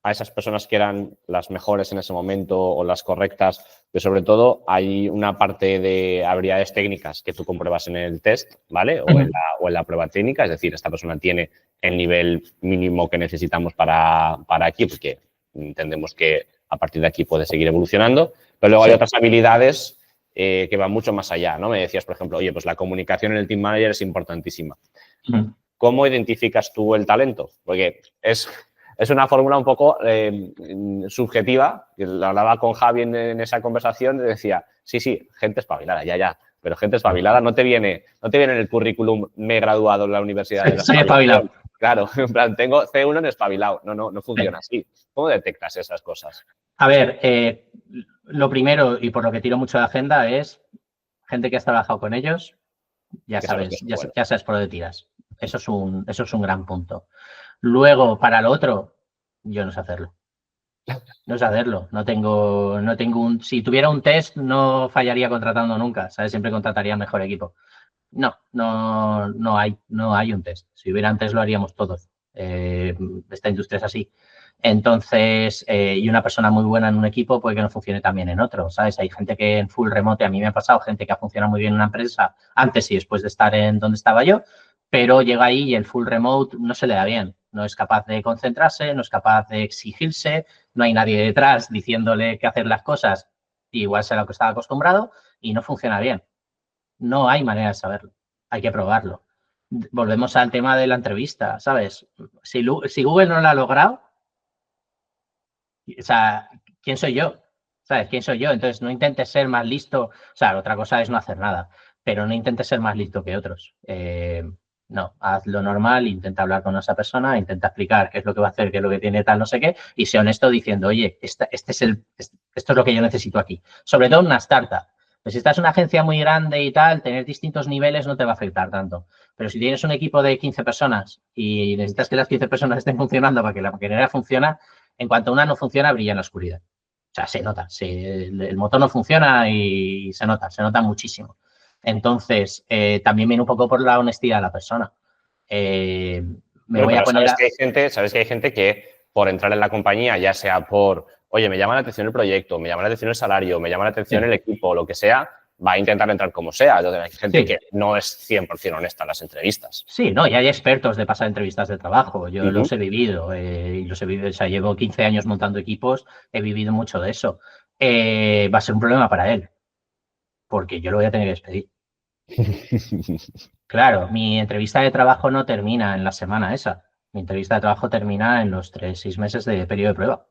a esas personas que eran las mejores en ese momento o las correctas? Pero sobre todo hay una parte de habilidades técnicas que tú compruebas en el test, ¿vale? O en la prueba técnica, es decir, esta persona tiene el nivel mínimo que necesitamos para aquí, porque entendemos que a partir de aquí puede seguir evolucionando, pero luego hay otras habilidades que van mucho más allá, ¿no? Me decías, por ejemplo, oye, pues la comunicación en el team manager es importantísima. ¿Cómo identificas tú el talento? Porque es una fórmula un poco subjetiva. Lo hablaba con Javi en esa conversación y decía, sí, gente espabilada, ya. Pero gente espabilada no te viene en el currículum, me he graduado en la universidad de la Soy espabilado. Claro, en plan, tengo C1 en espabilado. No funciona así. ¿Cómo detectas esas cosas? A ver, lo primero, y por lo que tiro mucho de agenda, es gente que has trabajado con ellos, ya sabes por dónde tiras. Eso es un gran punto. Luego, para lo otro, yo no sé hacerlo. No tengo si tuviera un test, no fallaría contratando nunca, ¿sabes? Siempre contrataría mejor equipo. No hay un test. Si hubiera un test, lo haríamos todos. Esta industria es así. Entonces, y una persona muy buena en un equipo puede que no funcione también en otro, ¿sabes? Hay gente que en full remote, a mí me ha pasado, gente que ha funcionado muy bien en una empresa antes y después de estar en donde estaba yo, pero llega ahí y el full remote no se le da bien. No es capaz de concentrarse, no es capaz de exigirse, no hay nadie detrás diciéndole que hacer las cosas, igual sea lo que estaba acostumbrado y no funciona bien. No hay manera de saberlo, hay que probarlo. Volvemos al tema de la entrevista, ¿sabes? Si Google no lo ha logrado, o sea, ¿quién soy yo? ¿Sabes? ¿Quién soy yo? Entonces, no intentes ser más listo. O sea, otra cosa es no hacer nada, pero no intentes ser más listo que otros. No, haz lo normal, intenta hablar con esa persona, intenta explicar qué es lo que va a hacer, qué es lo que tiene, tal, no sé qué, y sé honesto diciendo, oye, esto es lo que yo necesito aquí. Sobre todo en una startup. Pues si estás en una agencia muy grande y tal, tener distintos niveles no te va a afectar tanto. Pero si tienes un equipo de 15 personas y necesitas que las 15 personas estén funcionando para que la maquinaria funcione, en cuanto una no funciona, brilla en la oscuridad. O sea, se nota. El motor no funciona y se nota muchísimo. Entonces, también viene un poco por la honestidad de la persona. Sabes que hay gente que por entrar en la compañía, ya sea por, oye, me llama la atención el proyecto, me llama la atención el salario, me llama la atención el equipo, lo que sea, va a intentar entrar como sea. Entonces, hay gente que no es 100% honesta en las entrevistas. Sí, no, y hay expertos de pasar entrevistas de trabajo. Yo los he vivido, o sea, llevo 15 años montando equipos, he vivido mucho de eso. Va a ser un problema para él, porque yo lo voy a tener que despedir. Claro, mi entrevista de trabajo no termina en la semana esa. Mi entrevista de trabajo termina en los 6 meses de periodo de prueba.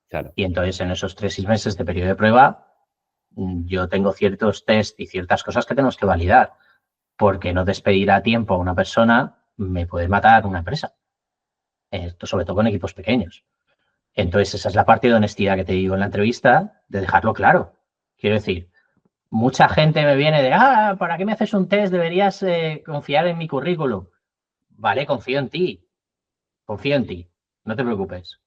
Claro. Y entonces en esos 3-6 meses de periodo de prueba, yo tengo ciertos test y ciertas cosas que tenemos que validar, porque no despedir a tiempo a una persona me puede matar una empresa. Esto sobre todo con equipos pequeños. Entonces esa es la parte de honestidad que te digo en la entrevista, de dejarlo claro. Quiero decir, mucha gente me viene de, ¿para qué me haces un test? Deberías confiar en mi currículum. Vale, confío en ti, no te preocupes.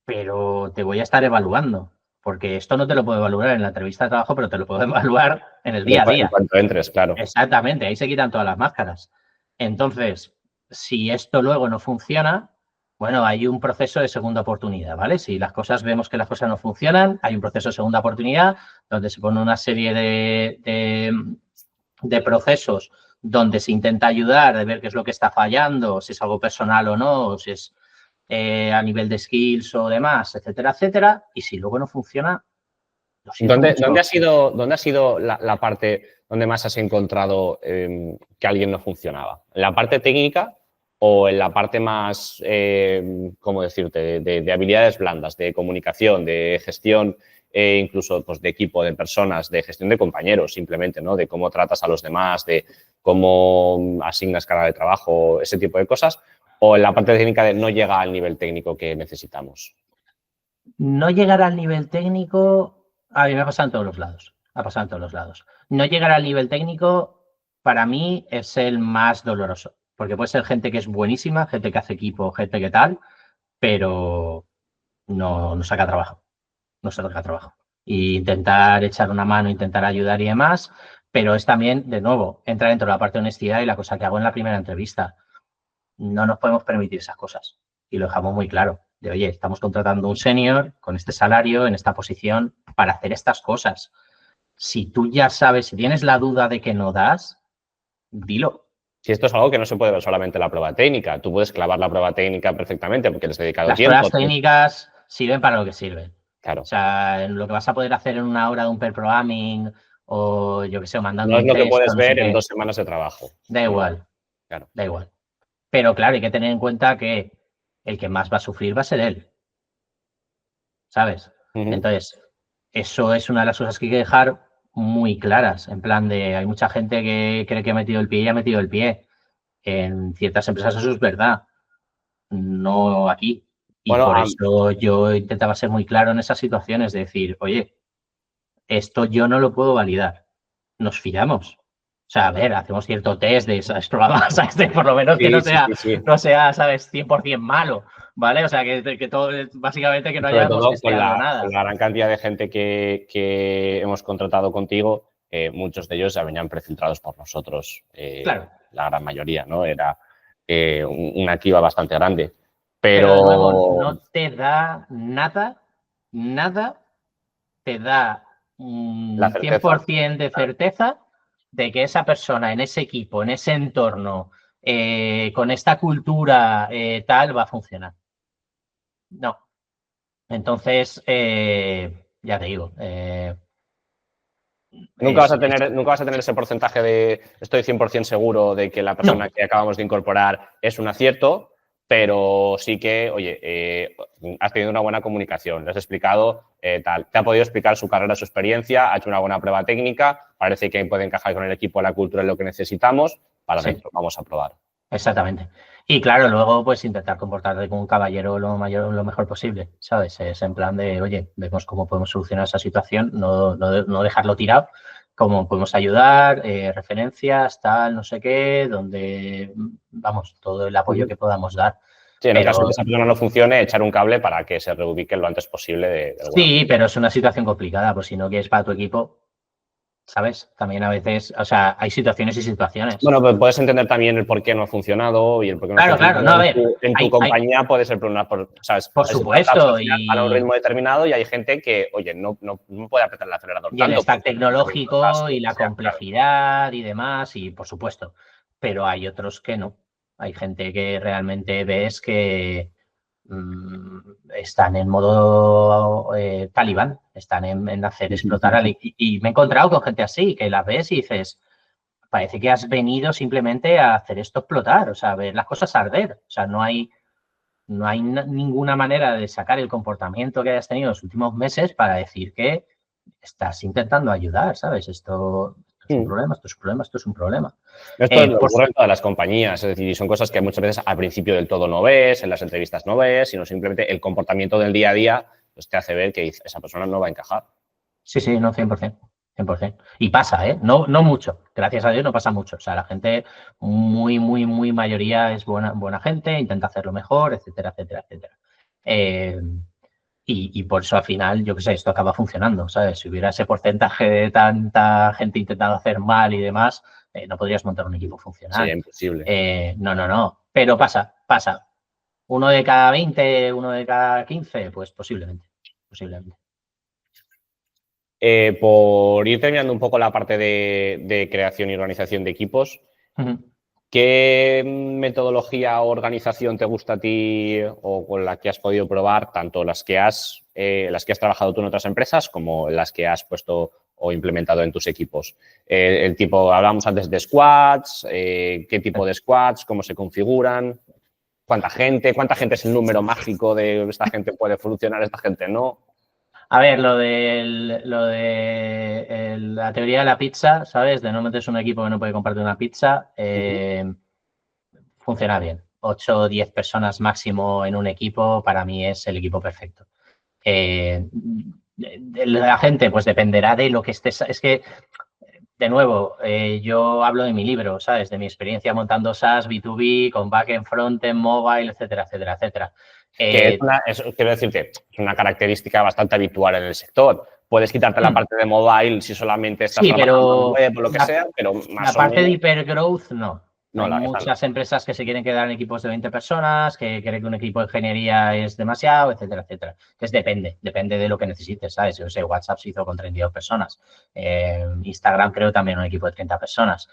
Pero te voy a estar evaluando, porque esto no te lo puedo evaluar en la entrevista de trabajo, pero te lo puedo evaluar en el día a día. En cuanto entres, claro. Exactamente, ahí se quitan todas las máscaras. Entonces, si esto luego no funciona, bueno, hay un proceso de segunda oportunidad, ¿vale? Si las cosas vemos que las cosas no funcionan, hay un proceso de segunda oportunidad donde se pone una serie de procesos donde se intenta ayudar, de ver qué es lo que está fallando, si es algo personal o no, o si es a nivel de skills o demás, etcétera, etcétera. Y si luego no funciona, lo siento mucho. ¿Dónde ha sido la parte donde más has encontrado que alguien no funcionaba? ¿En la parte técnica o en la parte más, cómo decirte, de habilidades blandas, de comunicación, de gestión, incluso pues, de equipo, de personas, de gestión de compañeros, simplemente, ¿no? De cómo tratas a los demás, de cómo asignas carga de trabajo, ese tipo de cosas? ¿O en la parte técnica de no llega al nivel técnico que necesitamos? No llegar al nivel técnico, a mí me ha pasado en todos los lados. Ha pasado en todos los lados. No llegar al nivel técnico, para mí, es el más doloroso. Porque puede ser gente que es buenísima, gente que hace equipo, gente que tal, pero no saca trabajo. No saca trabajo. Y intentar echar una mano, intentar ayudar y demás, pero es también, de nuevo, entra dentro de la parte de honestidad y la cosa que hago en la primera entrevista. No nos podemos permitir esas cosas. Y lo dejamos muy claro. De, oye, estamos contratando un senior con este salario, en esta posición, para hacer estas cosas. Si tú ya sabes, si tienes la duda de que no das, dilo. Si esto es algo que no se puede ver solamente en la prueba técnica, tú puedes clavar la prueba técnica perfectamente porque les has dedicado tiempo. Las pruebas técnicas sirven para lo que sirven. Claro. O sea, lo que vas a poder hacer en una hora de un pair programming o yo qué sé, mandando no es un lo que texto, puedes no sé ver en qué. 2 semanas de trabajo. Da igual. Claro. Da igual. Pero claro, hay que tener en cuenta que el que más va a sufrir va a ser él. ¿Sabes? Entonces, eso es una de las cosas que hay que dejar muy claras. En plan de, hay mucha gente que cree que ha metido el pie y ha metido el pie. En ciertas empresas eso es verdad. No aquí. Y Bueno, por eso yo intentaba ser muy claro en esas situaciones, de decir, oye, esto yo no lo puedo validar. Nos fiamos. O sea, a ver, hacemos cierto test de esas programas, por lo menos que no sea, ¿sabes?, 100% malo, ¿vale? O sea, que todo, básicamente, que no hayamos testeado nada. Con la gran cantidad de gente que hemos contratado contigo, muchos de ellos ya venían prefiltrados por nosotros. Claro. La gran mayoría, ¿no? Era una criba bastante grande. Pero de nuevo, no te da nada te da un 100% de certeza de que esa persona en ese equipo, en ese entorno, con esta cultura tal, va a funcionar. No. Entonces, ya te digo. Nunca vas a tener ese porcentaje de estoy 100% seguro de que la persona que acabamos de incorporar es un acierto, pero sí que, oye, has tenido una buena comunicación, le has explicado tal, te ha podido explicar su carrera, su experiencia, ha hecho una buena prueba técnica, parece que puede encajar con el equipo, la cultura en lo que necesitamos, para adentro, vamos a probar. Exactamente. Y claro, luego pues intentar comportarte como un caballero lo mejor posible, ¿sabes? Es en plan de, oye, vemos cómo podemos solucionar esa situación, no dejarlo tirado, cómo podemos ayudar, referencias, tal, no sé qué, donde, vamos, todo el apoyo que podamos dar. Sí, en el caso de que esa persona no funcione, echar un cable para que se reubique lo antes posible. Sí, pero es una situación complicada, pues si no quieres para tu equipo, ¿sabes? También a veces, o sea, hay situaciones y situaciones. Bueno, pero puedes entender también el por qué no ha funcionado y el por qué no ha funcionado. Claro, no, a ver. En tu compañía puede ser por una, ¿sabes? Por supuesto. A un ritmo determinado y hay gente que, oye, no puede apretar el acelerador tanto. Y el stack tecnológico y la complejidad y demás, y por supuesto. Pero hay otros que no. Hay gente que realmente ves que están en modo talibán, están en hacer explotar y me he encontrado con gente así, que la ves y dices, parece que has venido simplemente a hacer esto explotar, o sea, ver las cosas arder. O sea, no hay No hay ninguna manera de sacar el comportamiento que hayas tenido en los últimos meses para decir que estás intentando ayudar, ¿sabes? Esto es un problema, esto es un problema, esto es un problema. Esto es lo que ocurre en todas las compañías, es decir, son cosas que muchas veces al principio del todo no ves, en las entrevistas no ves, sino simplemente el comportamiento del día a día pues, te hace ver que esa persona no va a encajar. Sí, sí, no, 100%. 100%. Y pasa, ¿eh? No, no mucho. Gracias a Dios no pasa mucho. O sea, la gente muy mayoría es buena gente, intenta hacerlo mejor, etcétera, etcétera, etcétera. Y por eso al final, yo qué sé, esto acaba funcionando, ¿sabes? Si hubiera ese porcentaje de tanta gente intentando hacer mal y demás, no podrías montar un equipo funcional. Sería imposible. No. Pero pasa. ¿Uno de cada 20, uno de cada 15? Pues posiblemente. Por ir terminando un poco la parte de creación y organización de equipos, ¿qué metodología o organización te gusta a ti o con la que has podido probar, tanto las que has trabajado tú en otras empresas como las que has puesto o implementado en tus equipos? El tipo, hablábamos antes de squads, ¿qué tipo de squads, cómo se configuran? ¿Cuánta gente es el número mágico de esta gente puede funcionar, esta gente no? A ver, lo de la teoría de la pizza, ¿sabes? De no meterse un equipo que no puede compartir una pizza, funciona bien. 8 o 10 personas máximo en un equipo, para mí es el equipo perfecto. La gente, pues dependerá de lo que estés. Es que, de nuevo, yo hablo de mi libro, ¿sabes? De mi experiencia montando SaaS, B2B, con backend, frontend, mobile, etcétera, etcétera, etcétera. Quiero decirte, es una característica bastante habitual en el sector. Puedes quitarte la parte de mobile si solamente estás trabajando en web o lo que sea, pero más o menos… La parte de hypergrowth, no. No, Hay muchas empresas que se quieren quedar en equipos de 20 personas, que creen que un equipo de ingeniería es demasiado, etcétera, etcétera. Entonces depende de lo que necesites, ¿sabes? Yo sé, WhatsApp se hizo con 32 personas. Instagram creo también un equipo de 30 personas.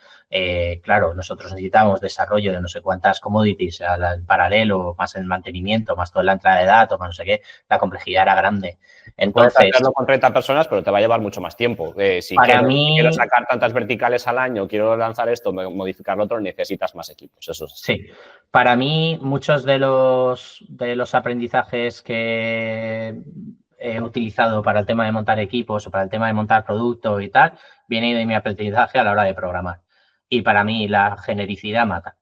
Claro, nosotros necesitamos desarrollo de no sé cuántas commodities en paralelo, más el mantenimiento, más toda la entrada de datos, más no sé qué. La complejidad era grande. Entonces, puedes hacerlo con 30 personas, pero te va a llevar mucho más tiempo. Si quiero sacar tantas verticales al año, quiero lanzar esto, modificar lo otro, necesitas más equipos. Eso sí. Para mí, muchos de los aprendizajes que he utilizado para el tema de montar equipos o para el tema de montar producto y tal, viene de mi aprendizaje a la hora de programar. Y para mí la genericidad mata.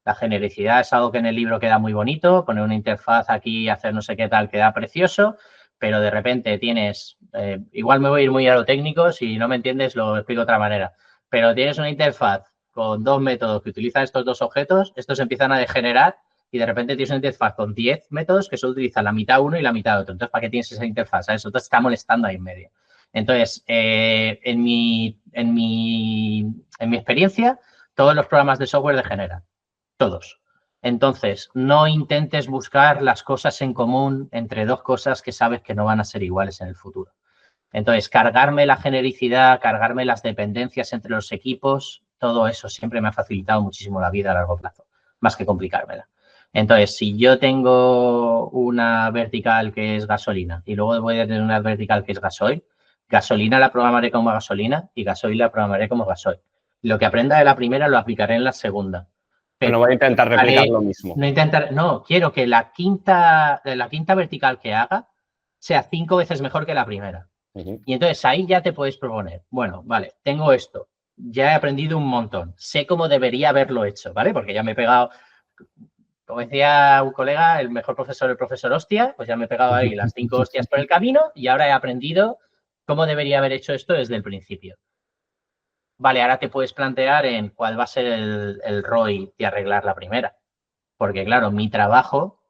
La genericidad es algo que en el libro queda muy bonito, poner una interfaz aquí, hacer no sé qué tal, queda precioso, pero de repente tienes, igual me voy a ir muy a lo técnico, si no me entiendes lo explico de otra manera, pero tienes una interfaz con 2 métodos que utilizan estos 2 objetos, estos empiezan a degenerar y de repente tienes una interfaz con 10 métodos que solo utilizan la mitad uno y la mitad otro. Entonces, ¿para qué tienes esa interfaz? ¿Sabes? Eso te está molestando ahí en medio. Entonces, en mi experiencia, todos los programas de software degeneran. Todos. Entonces, no intentes buscar las cosas en común entre dos cosas que sabes que no van a ser iguales en el futuro. Entonces, cargarme la genericidad, cargarme las dependencias entre los equipos, todo eso siempre me ha facilitado muchísimo la vida a largo plazo, más que complicármela. Entonces, si yo tengo una vertical que es gasolina y luego voy a tener una vertical que es gasoil, gasolina la programaré como gasolina y gasoil la programaré como gasoil. Lo que aprenda de la primera lo aplicaré en la segunda. Pero no voy a intentar replicar lo mismo. No, quiero que la quinta vertical que haga sea 5 veces mejor que la primera. Y entonces ahí ya te puedes proponer, bueno, vale, tengo esto, ya he aprendido un montón, sé cómo debería haberlo hecho, ¿vale? Porque ya me he pegado, como decía un colega, el mejor profesor, el profesor hostia, pues ya me he pegado ahí las 5 hostias por el camino y ahora he aprendido cómo debería haber hecho esto desde el principio. Vale, ahora te puedes plantear en cuál va a ser el ROI de arreglar la primera. Porque, claro, mi trabajo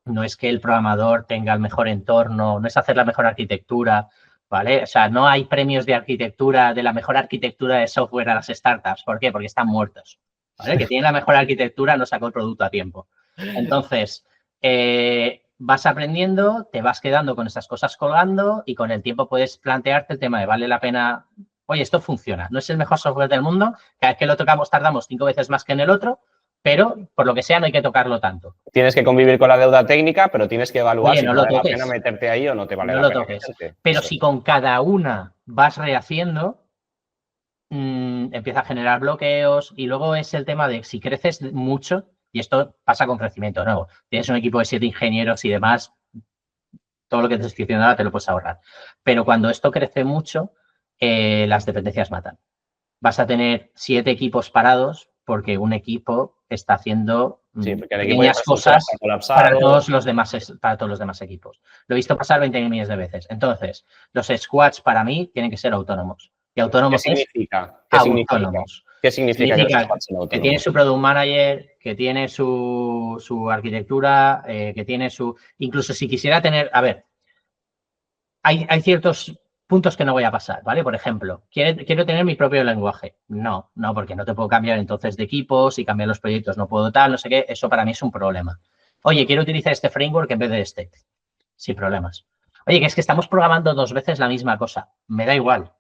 no es que el programador tenga el mejor entorno, no es hacer la mejor arquitectura, ¿vale? O sea, no hay premios de arquitectura, de la mejor arquitectura de software a las startups. ¿Por qué? Porque están muertos, ¿vale? El que tiene la mejor arquitectura no sacó el producto a tiempo. Entonces, vas aprendiendo, te vas quedando con esas cosas colgando y con el tiempo puedes plantearte el tema de vale la pena, oye, esto funciona, no es el mejor software del mundo, cada vez que lo tocamos tardamos 5 veces más que en el otro, pero por lo que sea no hay que tocarlo tanto. Tienes que convivir con la deuda técnica, pero tienes que evaluar Oye, si no vale lo la toques. pena meterte ahí o no te vale No la lo pena toques. meterte. Pero Eso. si con cada una vas rehaciendo, empieza a generar bloqueos y luego es el tema de si creces mucho Y esto pasa con crecimiento de nuevo. Tienes un equipo de 7 ingenieros y demás, todo lo que te estoy diciendo ahora te lo puedes ahorrar. Pero cuando esto crece mucho, las dependencias matan. Vas a tener 7 equipos parados porque un equipo está haciendo Sí, porque el equipo de pequeñas infraestructura cosas está colapsado. para todos los demás equipos. Lo he visto pasar 20 millones de veces. Entonces, los squads para mí tienen que ser autónomos. Y ¿Qué autónomos es significa? ¿Qué significa? autónomos. ¿Qué significa que los Significa squads sean que tiene autónomos? su product manager, que tiene su arquitectura, que tiene su... Incluso si quisiera tener... A ver, hay ciertos puntos que no voy a pasar, ¿vale? Por ejemplo, ¿quiero tener mi propio lenguaje? No, porque no te puedo cambiar entonces de equipos y cambiar los proyectos, no puedo tal, no sé qué, eso para mí es un problema. Oye, quiero utilizar este framework en vez de este, sin problemas. Oye, que es que estamos programando 2 veces la misma cosa, me da igual.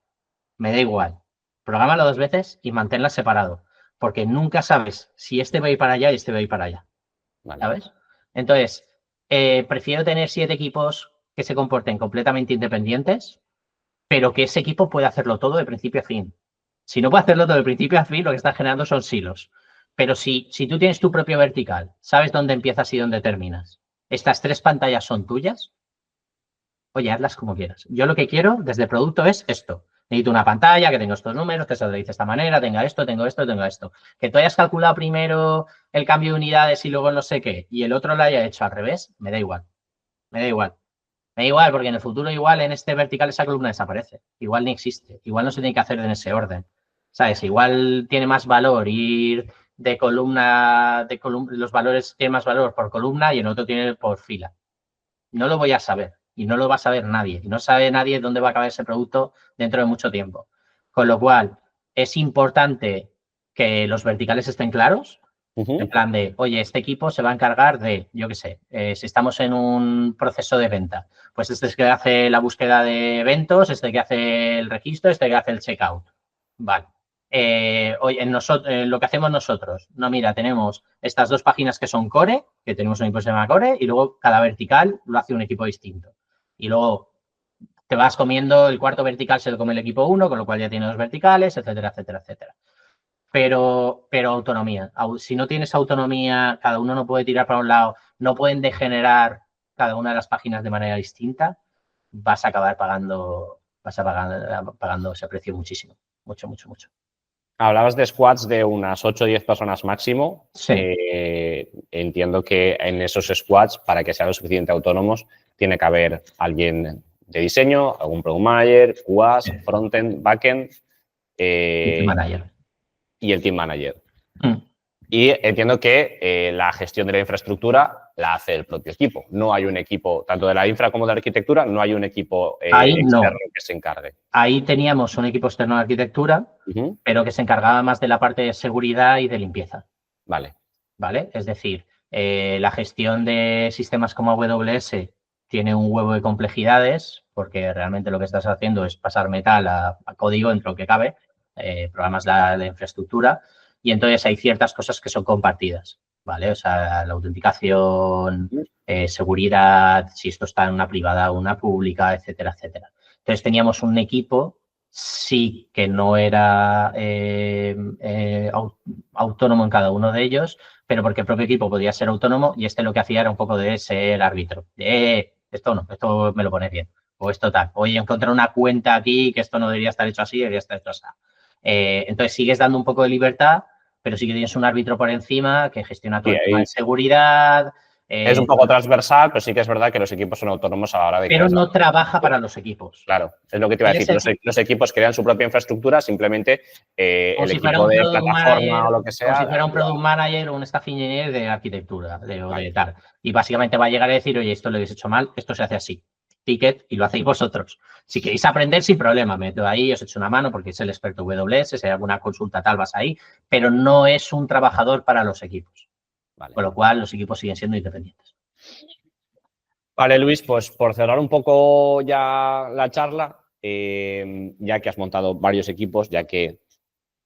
Prográmalo 2 veces y manténla separado, porque nunca sabes si este va a ir para allá y este va a ir para allá, Vale. ¿sabes? Entonces, prefiero tener 7 equipos que se comporten completamente independientes, pero que ese equipo pueda hacerlo todo de principio a fin. Si no puede hacerlo todo de principio a fin, lo que está generando son silos. Pero si tú tienes tu propio vertical, sabes dónde empiezas y dónde terminas, estas 3 pantallas son tuyas, oye, hazlas como quieras. Yo lo que quiero desde producto es esto. Necesito una pantalla que tenga estos números, que se utilice de esta manera, tenga esto, tengo esto, tengo esto. Que tú hayas calculado primero el cambio de unidades y luego no sé qué, y el otro lo haya hecho al revés, me da igual. Me da igual. Me da igual, porque en el futuro igual en este vertical esa columna desaparece. Igual ni existe. Igual no se tiene que hacer en ese orden. ¿Sabes? Igual tiene más valor ir de columna, los valores tienen más valor por columna y en otro tiene por fila. No lo voy a saber y no lo va a saber nadie. Y no sabe nadie dónde va a acabar ese producto dentro de mucho tiempo. Con lo cual, es importante que los verticales estén claros, en plan de, oye, este equipo se va a encargar de, yo qué sé, si estamos en un proceso de venta, pues este es que hace la búsqueda de eventos, este que hace el registro, este que hace el checkout. Vale. Oye, lo que hacemos nosotros, no, mira, tenemos estas 2 páginas que son core, que tenemos un equipo que se llama core, y luego cada vertical lo hace un equipo distinto. Y luego te vas comiendo, el cuarto vertical se lo come el equipo 1, con lo cual ya tiene 2 verticales, etcétera, etcétera, etcétera. Pero autonomía. Si no tienes autonomía, cada uno no puede tirar para un lado, no pueden degenerar cada una de las páginas de manera distinta, vas a acabar pagando ese precio muchísimo. Mucho, mucho, mucho. Hablabas de squads de unas 8 o 10 personas máximo. Sí. Entiendo que en esos squads, para que sean lo suficiente autónomos, tiene que haber alguien de diseño, algún product manager, QAs, frontend, backend. Team manager. Y el team manager. Y entiendo que la gestión de la infraestructura la hace el propio equipo. No hay un equipo, tanto de la infra como de la arquitectura, no hay un equipo externo que se encargue. Ahí teníamos un equipo externo de arquitectura, pero que se encargaba más de la parte de seguridad y de limpieza. Vale. Es decir, la gestión de sistemas como AWS tiene un huevo de complejidades, porque realmente lo que estás haciendo es pasar metal a código dentro de lo que cabe, programas la infraestructura, y entonces hay ciertas cosas que son compartidas, ¿vale? O sea, la autenticación, seguridad, si esto está en una privada o una pública, etcétera, etcétera. Entonces teníamos un equipo, sí que no era autónomo en cada uno de ellos, pero porque el propio equipo podía ser autónomo y lo que hacía era un poco de ser árbitro. Esto no, esto me lo pones bien. O esto tal. Oye, encontré una cuenta aquí que esto no debería estar hecho así, debería estar hecho así. Entonces sigues dando un poco de libertad, pero sí que tienes un árbitro por encima que gestiona todo el tema de seguridad. Es un poco transversal, pero sí que es verdad que los equipos son autónomos a la hora de... Pero no trabaja para los equipos. Claro, es lo que te iba a decir. Los equipos crean su propia infraestructura, simplemente el equipo de plataforma o lo que sea... Como si fuera un product manager o un staff engineer de arquitectura, de tal. Y básicamente va a llegar a decir, oye, esto lo habéis hecho mal, esto se hace así. Ticket y lo hacéis vosotros. Si queréis aprender, sin problema, me meto ahí, os echo una mano porque es el experto WS, si hay alguna consulta tal, vas ahí, pero no es un trabajador para los equipos. Vale. Con lo cual, los equipos siguen siendo independientes. Vale, Luis, pues por cerrar un poco ya la charla, ya que has montado varios equipos, ya que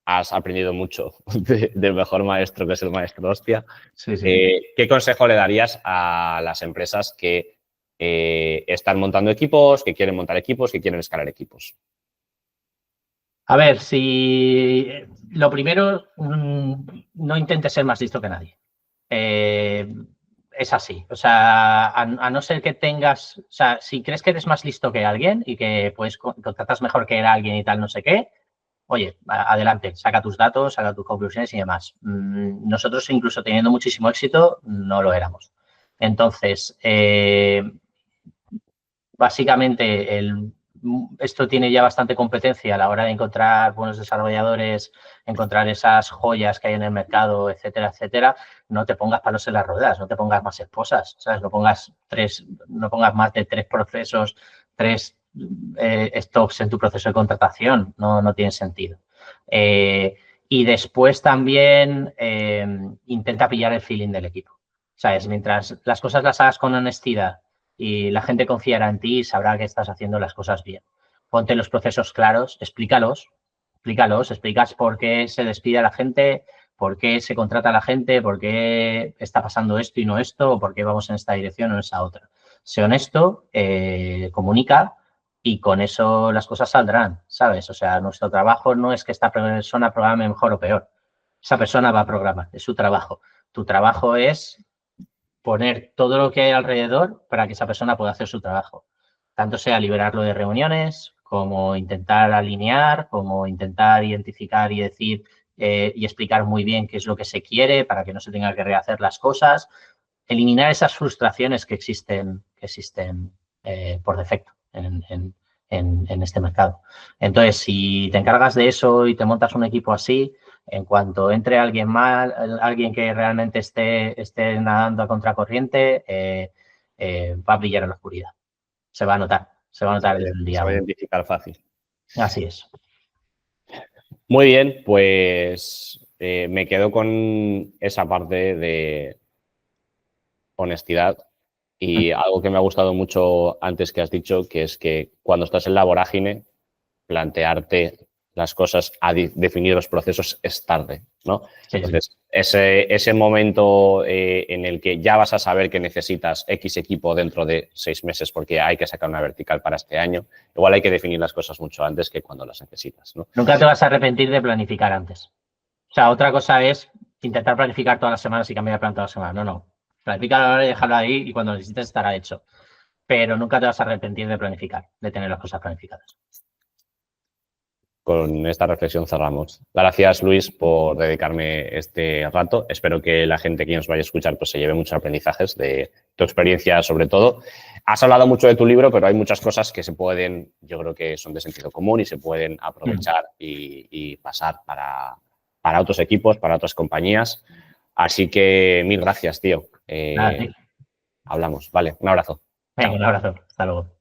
has aprendido mucho del mejor maestro, que es el maestro hostia, sí, sí. ¿Qué consejo le darías a las empresas que están montando equipos, que quieren montar equipos, que quieren escalar equipos? A ver, si lo primero, no intentes ser más listo que nadie. es así. O sea, a no ser que tengas, o sea, si crees que eres más listo que alguien y que pues contratas mejor que alguien y tal, no sé qué, oye, adelante, saca tus datos, saca tus conclusiones y demás. Nosotros, incluso teniendo muchísimo éxito, no lo éramos. Entonces, básicamente, esto tiene ya bastante competencia a la hora de encontrar buenos desarrolladores, encontrar esas joyas que hay en el mercado, etcétera, etcétera. No te pongas palos en las ruedas, no te pongas más esposas, ¿sabes? No pongas más de 3 procesos, 3 stops en tu proceso de contratación. No tiene sentido. Y después también intenta pillar el feeling del equipo. ¿Sabes? Mientras las cosas las hagas con honestidad y la gente confiará en ti y sabrá que estás haciendo las cosas bien. Ponte los procesos claros, explícalos, explicas por qué se despide a la gente, por qué se contrata a la gente, por qué está pasando esto y no esto, o por qué vamos en esta dirección o en esa otra. Sé honesto, comunica y con eso las cosas saldrán, ¿sabes? O sea, nuestro trabajo no es que esta persona programe mejor o peor. Esa persona va a programar, es su trabajo. Tu trabajo es poner todo lo que hay alrededor para que esa persona pueda hacer su trabajo. Tanto sea liberarlo de reuniones, como intentar alinear, como intentar identificar y decir y explicar muy bien qué es lo que se quiere para que no se tenga que rehacer las cosas. Eliminar esas frustraciones que existen por defecto en este mercado. Entonces, si te encargas de eso y te montas un equipo así, en cuanto entre alguien mal, alguien que realmente esté nadando a contracorriente, va a brillar en la oscuridad. Se va a notar desde el día Se va a 1. identificar fácil. Así es. Muy bien, pues me quedo con esa parte de honestidad y algo que me ha gustado mucho antes que has dicho, que es que cuando estás en la vorágine, plantearte las cosas, a definir los procesos es tarde, ¿no? Sí, Entonces, ese momento en el que ya vas a saber que necesitas X equipo dentro de 6 meses porque hay que sacar una vertical para este año, igual hay que definir las cosas mucho antes que cuando las necesitas, ¿no? Nunca te vas a arrepentir de planificar antes. O sea, otra cosa es intentar planificar todas las semanas y cambiar de plan todas las semanas. No. Planificar ahora y dejarlo ahí y cuando lo necesites estará hecho. Pero nunca te vas a arrepentir de planificar, de tener las cosas planificadas. Con esta reflexión cerramos. Gracias, Luis, por dedicarme este rato. Espero que la gente que nos vaya a escuchar pues, se lleve muchos aprendizajes de tu experiencia, sobre todo. Has hablado mucho de tu libro, pero hay muchas cosas que se pueden, yo creo que son de sentido común y se pueden aprovechar y pasar para otros equipos, para otras compañías. Así que mil gracias, tío. Nada, sí. Hablamos. Vale, un abrazo. Venga, Chao. un abrazo. Hasta luego.